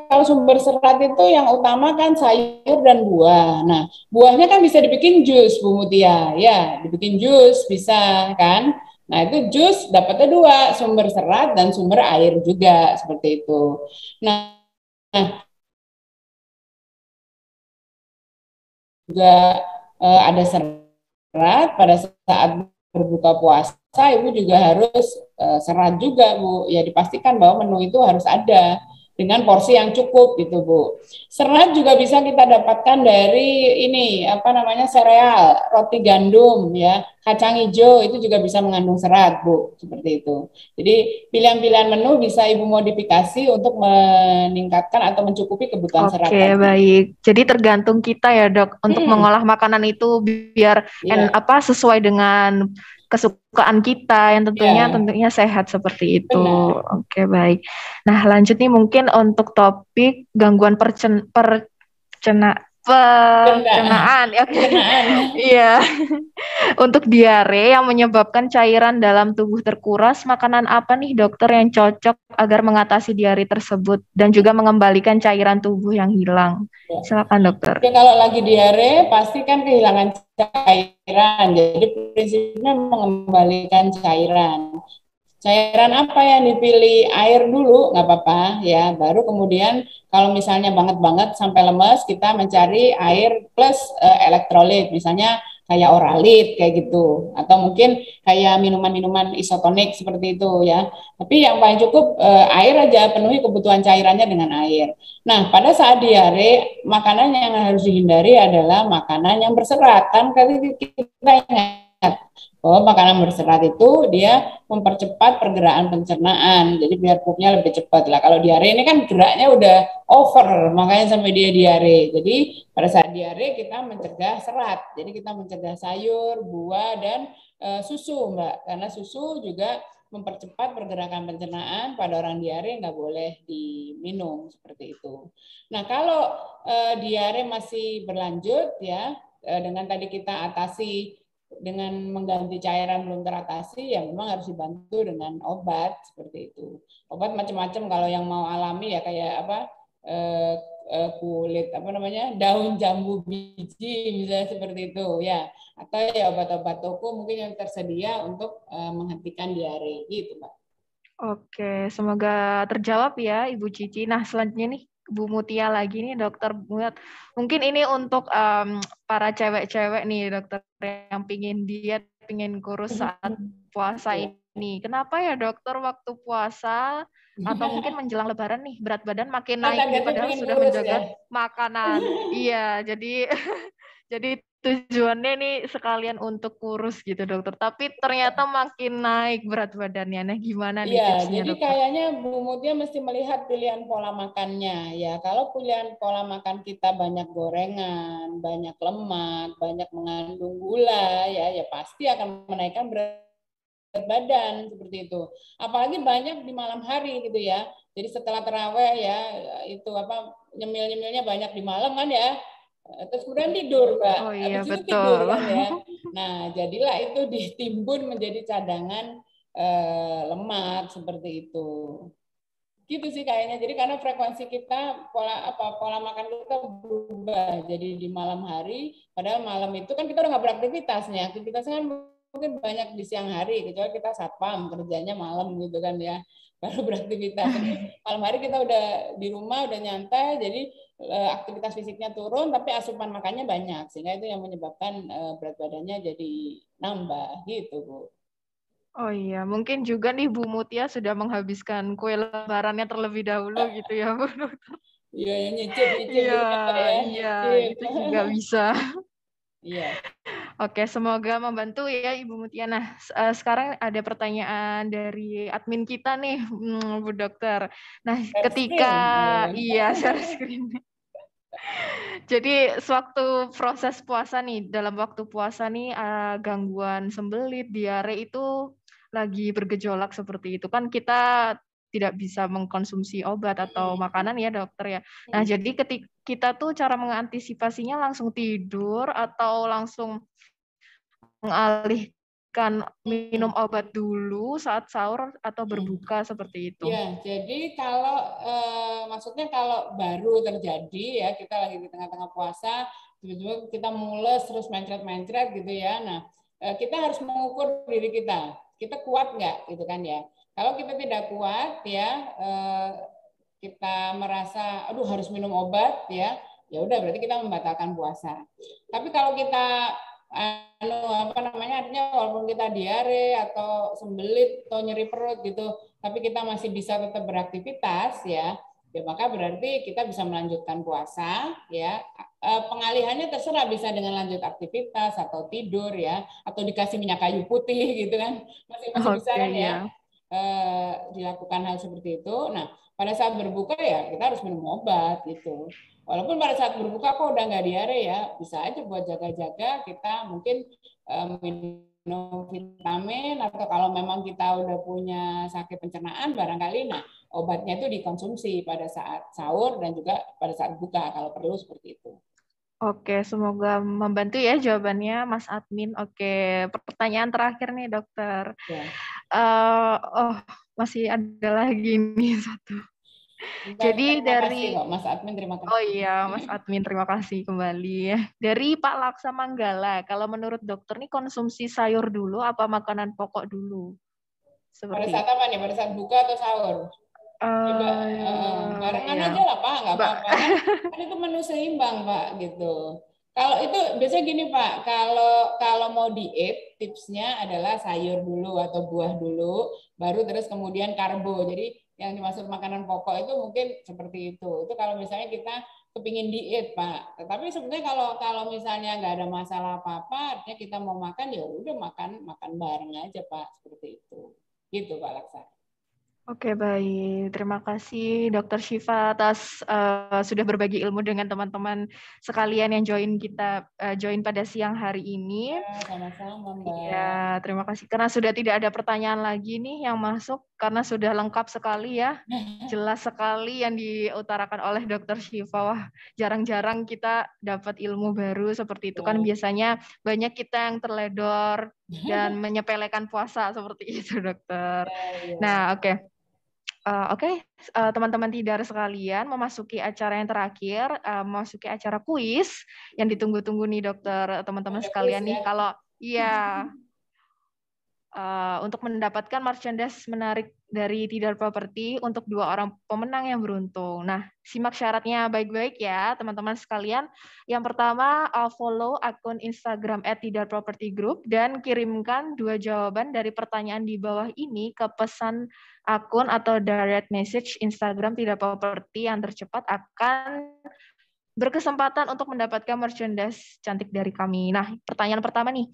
kalau sumber serat itu yang utama kan sayur dan buah. Nah buahnya kan bisa dibikin jus Bu Mutia, ya dibikin jus bisa kan. Nah itu jus dapatnya 2, sumber serat dan sumber air juga seperti itu. Nah juga ada serat pada saat berbuka puasa, Ibu juga harus serat juga, Bu. Ya dipastikan bahwa menu itu harus ada dengan porsi yang cukup gitu, Bu. Serat juga bisa kita dapatkan dari ini apa namanya sereal, roti gandum ya, kacang hijau itu juga bisa mengandung serat, Bu, seperti itu. Jadi pilihan-pilihan menu bisa Ibu modifikasi untuk meningkatkan atau mencukupi kebutuhan serat Oke, tadi. baik. Jadi tergantung kita ya, Dok, untuk Hmm, mengolah makanan itu biar iya, sesuai dengan kesukaan kita yang tentunya iya, tentunya sehat seperti itu. benar. Oke, baik. Nah, lanjut nih mungkin untuk topik gangguan Pencernaan, pencernaan. Oke. pencernaan. Iya. Untuk diare yang menyebabkan cairan dalam tubuh terkuras, makanan apa nih dokter yang cocok agar mengatasi diare tersebut dan juga mengembalikan cairan tubuh yang hilang? Silakan dokter. Ya kalau lagi diare pasti kan kehilangan cairan. Jadi prinsipnya mengembalikan cairan. Cairan apa yang dipilih? Air dulu, nggak apa-apa ya. Baru kemudian kalau misalnya banget-banget sampai lemes, kita mencari air plus elektrolit. Misalnya kayak oralit kayak gitu. Atau mungkin kayak minuman-minuman isotonik seperti itu ya. Tapi yang paling cukup air aja, penuhi kebutuhan cairannya dengan air. Nah, pada saat diare, makanan yang harus dihindari adalah makanan yang berserat. Kan kali kita ingat bahwa makanan berserat itu dia mempercepat pergerakan pencernaan. Jadi biar pupnya lebih cepat lah. Kalau diare ini kan geraknya udah over, makanya sampai dia diare. Jadi pada saat diare kita mencegah serat. Jadi kita mencegah sayur, buah dan susu, Mbak. Karena susu juga mempercepat pergerakan pencernaan. Pada orang diare nggak boleh diminum seperti itu. Nah kalau diare masih berlanjut ya dengan tadi kita atasi dengan mengganti cairan belum teratasi ya memang harus dibantu dengan obat seperti itu. Obat macam-macam kalau yang mau alami ya kayak apa kulit apa namanya daun jambu biji misalnya seperti itu ya atau ya obat-obat toko mungkin yang tersedia untuk menghentikan diare gitu Mbak. Oke, semoga terjawab ya Ibu Cici. Nah, selanjutnya nih Bu Mutia lagi nih dokter Muat. Mungkin ini untuk para cewek-cewek nih dokter yang pingin diet, pingin kurus saat puasa Ya. ini. Kenapa ya dokter waktu puasa atau mungkin menjelang lebaran nih berat badan makin naik nih Targetnya padahal pengen sudah kurus ya. menjaga makanan. Iya, jadi jadi tujuannya nih sekalian untuk kurus gitu dokter. Tapi ternyata makin naik berat badannya. Nah gimana nih Iya, tipsnya jadi dokter? kayaknya Bu Mutia mesti melihat pilihan pola makannya. Ya, kalau pilihan pola makan kita banyak gorengan, banyak lemak, banyak mengandung gula, ya pasti akan menaikkan berat badan seperti itu. Apalagi banyak di malam hari gitu ya. Jadi setelah terawih ya, itu apa nyemil-nyemilnya banyak di malam kan ya. Terus kemudian tidur, Mbak. Oh iya Habis itu tidur betul. kan ya. Nah, jadilah itu ditimbun menjadi cadangan lemak seperti itu. Gitu sih kayaknya. Jadi karena frekuensi kita pola makan kita berubah. Jadi di malam hari, padahal malam itu kan kita udah nggak beraktivitas nih. Aktivitasnya kan mungkin banyak di siang hari, kecuali kita satpam kerjanya malam gitu kan ya, baru beraktivitas. Jadi malam hari kita udah di rumah, udah nyantai, jadi aktivitas fisiknya turun, tapi asupan makannya banyak, sehingga itu yang menyebabkan berat badannya jadi nambah gitu, Bu. Oh iya, mungkin juga nih Bu Mutia sudah menghabiskan kue lebarannya terlebih dahulu gitu ya Bu. Iya, yang nyicip-nyicip Iya, gitu ya, Mbak ya, iya, nyicip. itu juga bisa. Iya. Oke, semoga membantu ya Ibu Mutia. Nah, sekarang ada pertanyaan dari admin kita nih, Bu Dokter. Nah, Share ketika screen. Iya. iya share screen. Jadi sewaktu proses puasa nih, dalam waktu puasa nih gangguan sembelit, diare itu lagi bergejolak seperti itu kan kita tidak bisa mengkonsumsi obat atau makanan ya dokter ya. Nah jadi ketika kita tuh cara mengantisipasinya langsung tidur atau langsung mengalihkan minum obat dulu saat sahur atau berbuka seperti itu. Ya, jadi kalau maksudnya kalau baru terjadi ya kita lagi di tengah-tengah puasa, tiba-tiba kita mules terus mencret-mencret gitu ya. Nah, kita harus mengukur diri kita kuat nggak gitu kan ya. Kalau kita tidak kuat ya, kita merasa, aduh harus minum obat ya, ya udah berarti kita membatalkan puasa. Tapi kalau kita apa namanya, artinya walaupun kita diare atau sembelit atau nyeri perut gitu, tapi kita masih bisa tetap beraktivitas ya, maka berarti kita bisa melanjutkan puasa ya. Pengalihannya terserah, bisa dengan lanjut aktivitas atau tidur ya, atau dikasih minyak kayu putih gitu kan, masih bisa Oke, kan ya, ya. dilakukan hal seperti itu. Nah, pada saat berbuka ya kita harus minum obat gitu. Walaupun pada saat berbuka kok udah nggak diare ya, bisa aja buat jaga-jaga kita mungkin minum vitamin, atau kalau memang kita udah punya sakit pencernaan barangkali, nah obatnya itu dikonsumsi pada saat sahur dan juga pada saat buka kalau perlu seperti itu. Oke, semoga membantu ya jawabannya Mas Admin. Oke, pertanyaan terakhir nih dokter. Ya. Masih ada lagi nih satu. Jadi Terima kasih dari kok Mas Admin, terima kasih. Oh iya, Mas Admin, terima kasih kembali ya. Dari Pak Laksa Manggala, kalau menurut dokter nih konsumsi sayur dulu apa makanan pokok dulu? Pada Seperti saat itu. apa nih? Pada saat buka atau sahur? Coba barengan Ya, aja lah Pak, nggak Mbak. apa-apa kan itu menu seimbang Pak gitu. Kalau itu biasanya gini Pak, kalau mau diet tipsnya adalah sayur dulu atau buah dulu, baru terus kemudian karbo. Jadi yang dimaksud makanan pokok itu mungkin seperti itu. Itu kalau misalnya kita kepingin diet Pak. Tetapi sebenarnya kalau misalnya nggak ada masalah apa-apa, artinya kita mau makan ya udah makan bareng aja Pak, seperti itu. Gitu Pak Laksa. Oke, baik. Terima kasih Dokter Syifa atas sudah berbagi ilmu dengan teman-teman sekalian yang join pada siang hari ini. Ya, sama-sama Mbak. Ya, terima kasih. Karena sudah tidak ada pertanyaan lagi nih yang masuk, karena sudah lengkap sekali ya. Jelas sekali yang diutarakan oleh Dokter Syifa. Wah, jarang-jarang kita dapat ilmu baru seperti itu. Kan biasanya banyak kita yang terledor dan menyepelekan puasa seperti itu, dokter. Nah, oke. Teman-teman tidar sekalian, memasuki acara yang terakhir, memasuki acara kuis yang ditunggu-tunggu nih dokter, teman-teman sekalian nih. Kalau iya, untuk mendapatkan merchandise menarik dari Tidar Property untuk 2 orang pemenang yang beruntung. Nah, simak syaratnya baik-baik ya, teman-teman sekalian. Yang pertama, follow akun Instagram @tidarpropertygroup dan kirimkan 2 jawaban dari pertanyaan di bawah ini ke pesan akun atau direct message Instagram Tidar Property. Yang tercepat akan berkesempatan untuk mendapatkan merchandise cantik dari kami. Nah, pertanyaan pertama nih.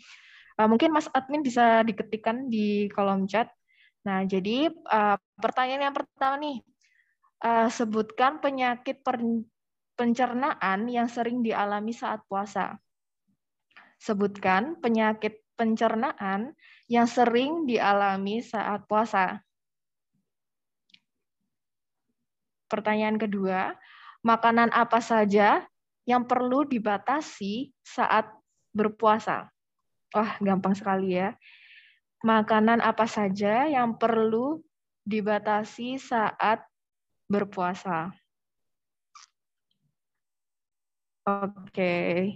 Mungkin Mas Admin bisa diketikkan di kolom chat. Nah, jadi pertanyaan yang pertama nih, sebutkan penyakit pencernaan yang sering dialami saat puasa. Sebutkan penyakit pencernaan yang sering dialami saat puasa. Pertanyaan kedua, makanan apa saja yang perlu dibatasi saat berpuasa? Wah, gampang sekali ya. Makanan apa saja yang perlu dibatasi saat berpuasa? Oke.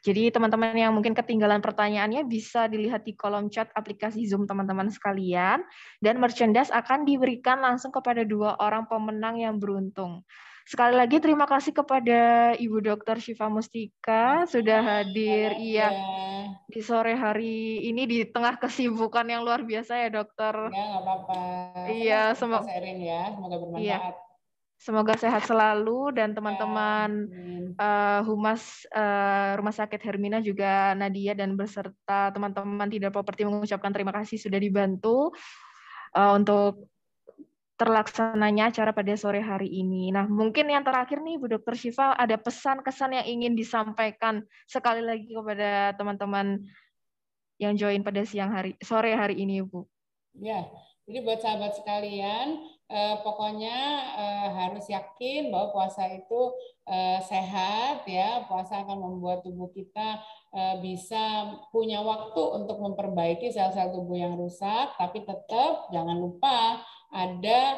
Jadi teman-teman yang mungkin ketinggalan pertanyaannya bisa dilihat di kolom chat aplikasi Zoom teman-teman sekalian. Dan merchandise akan diberikan langsung kepada 2 orang pemenang yang beruntung. Sekali lagi terima kasih kepada Ibu Dr. Syifa Mustika sudah hadir di sore hari ini di tengah kesibukan yang luar biasa ya dokter. Ya, nggak apa-apa. Iya, semoga sharing ya, semoga bermanfaat. Iya. Semoga sehat selalu dan teman-teman Humas Rumah Sakit Hermina juga Nadia dan beserta teman-teman Tidar Property mengucapkan terima kasih sudah dibantu untuk terlaksananya acara pada sore hari ini. Nah, mungkin yang terakhir nih Bu Dr. Syifa, ada pesan-kesan yang ingin disampaikan sekali lagi kepada teman-teman yang join pada sore hari ini, Bu. Ya, jadi buat sahabat sekalian, pokoknya harus yakin bahwa puasa itu sehat ya. Puasa akan membuat tubuh kita bisa punya waktu untuk memperbaiki sel-sel tubuh yang rusak, tapi tetap jangan lupa ada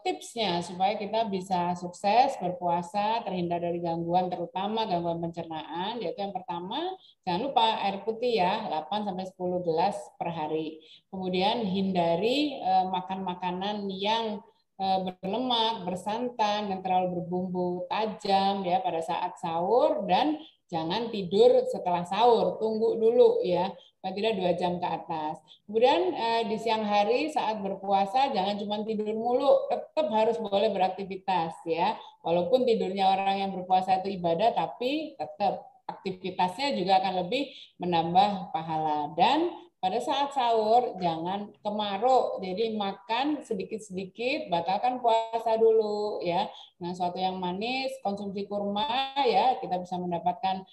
tipsnya supaya kita bisa sukses berpuasa, terhindar dari gangguan, terutama gangguan pencernaan, yaitu yang pertama, jangan lupa air putih ya, 8-10 gelas per hari. Kemudian hindari makan makanan yang berlemak, bersantan, yang terlalu berbumbu tajam ya pada saat sahur, dan jangan tidur setelah sahur, tunggu dulu ya, paling tidak 2 jam ke atas. Kemudian di siang hari saat berpuasa jangan cuma tidur mulu, tetap harus boleh beraktivitas ya. Walaupun tidurnya orang yang berpuasa itu ibadah, tapi tetap aktivitasnya juga akan lebih menambah pahala. Dan pada saat sahur jangan kemaruk, jadi makan sedikit-sedikit, batalkan puasa dulu ya. Nah, suatu yang manis, konsumsi kurma ya, kita bisa mendapatkan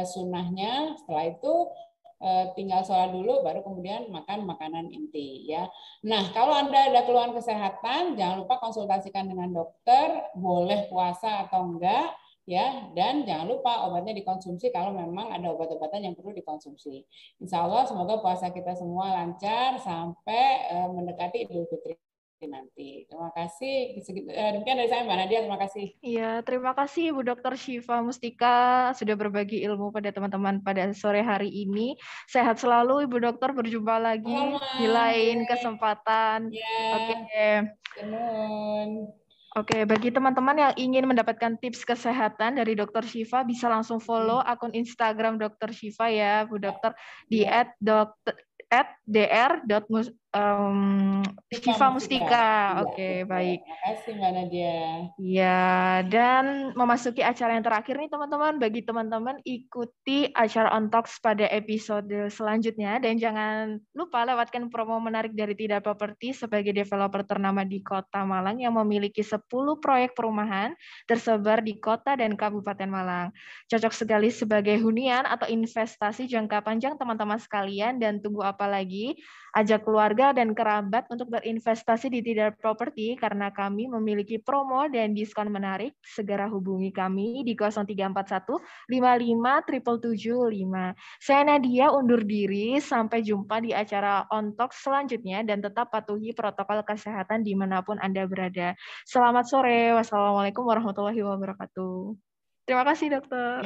sunnahnya. Setelah itu tinggal sholat dulu, baru kemudian makan makanan inti ya. Nah, kalau Anda ada keluhan kesehatan, jangan lupa konsultasikan dengan dokter, boleh puasa atau enggak ya, dan jangan lupa obatnya dikonsumsi kalau memang ada obat-obatan yang perlu dikonsumsi. Insya Allah semoga puasa kita semua lancar sampai mendekati Idul Fitri nanti. Terima kasih. Demikian dari saya Mbak Nadia, terima kasih. Iya, terima kasih Ibu Dr. Syifa Mustika sudah berbagi ilmu pada teman-teman pada sore hari ini. Sehat selalu Ibu Dokter, berjumpa lagi di lain kesempatan. Oke. Oke, bagi teman-teman yang ingin mendapatkan tips kesehatan dari Dr. Syifa bisa langsung follow akun Instagram Dr. Syifa ya, Bu Dokter di @dr.syifa Mustika. Oke, baik. Terima kasih Mbak Nadia. Ya, dan memasuki acara yang terakhir nih teman-teman, bagi teman-teman ikuti acara On Talks pada episode selanjutnya dan jangan lupa lewatkan promo menarik dari Tidar Property sebagai developer ternama di Kota Malang yang memiliki 10 proyek perumahan tersebar di kota dan Kabupaten Malang. Cocok sekali sebagai hunian atau investasi jangka panjang teman-teman sekalian, dan tunggu apa lagi? Ajak keluarga dan kerabat untuk berinvestasi di Tidar Property karena kami memiliki promo dan diskon menarik. Segera hubungi kami di 0341 55 775. Saya Nadia undur diri, sampai jumpa di acara On Talk selanjutnya dan tetap patuhi protokol kesehatan dimanapun Anda berada. Selamat sore, wassalamualaikum warahmatullahi wabarakatuh. Terima kasih dokter.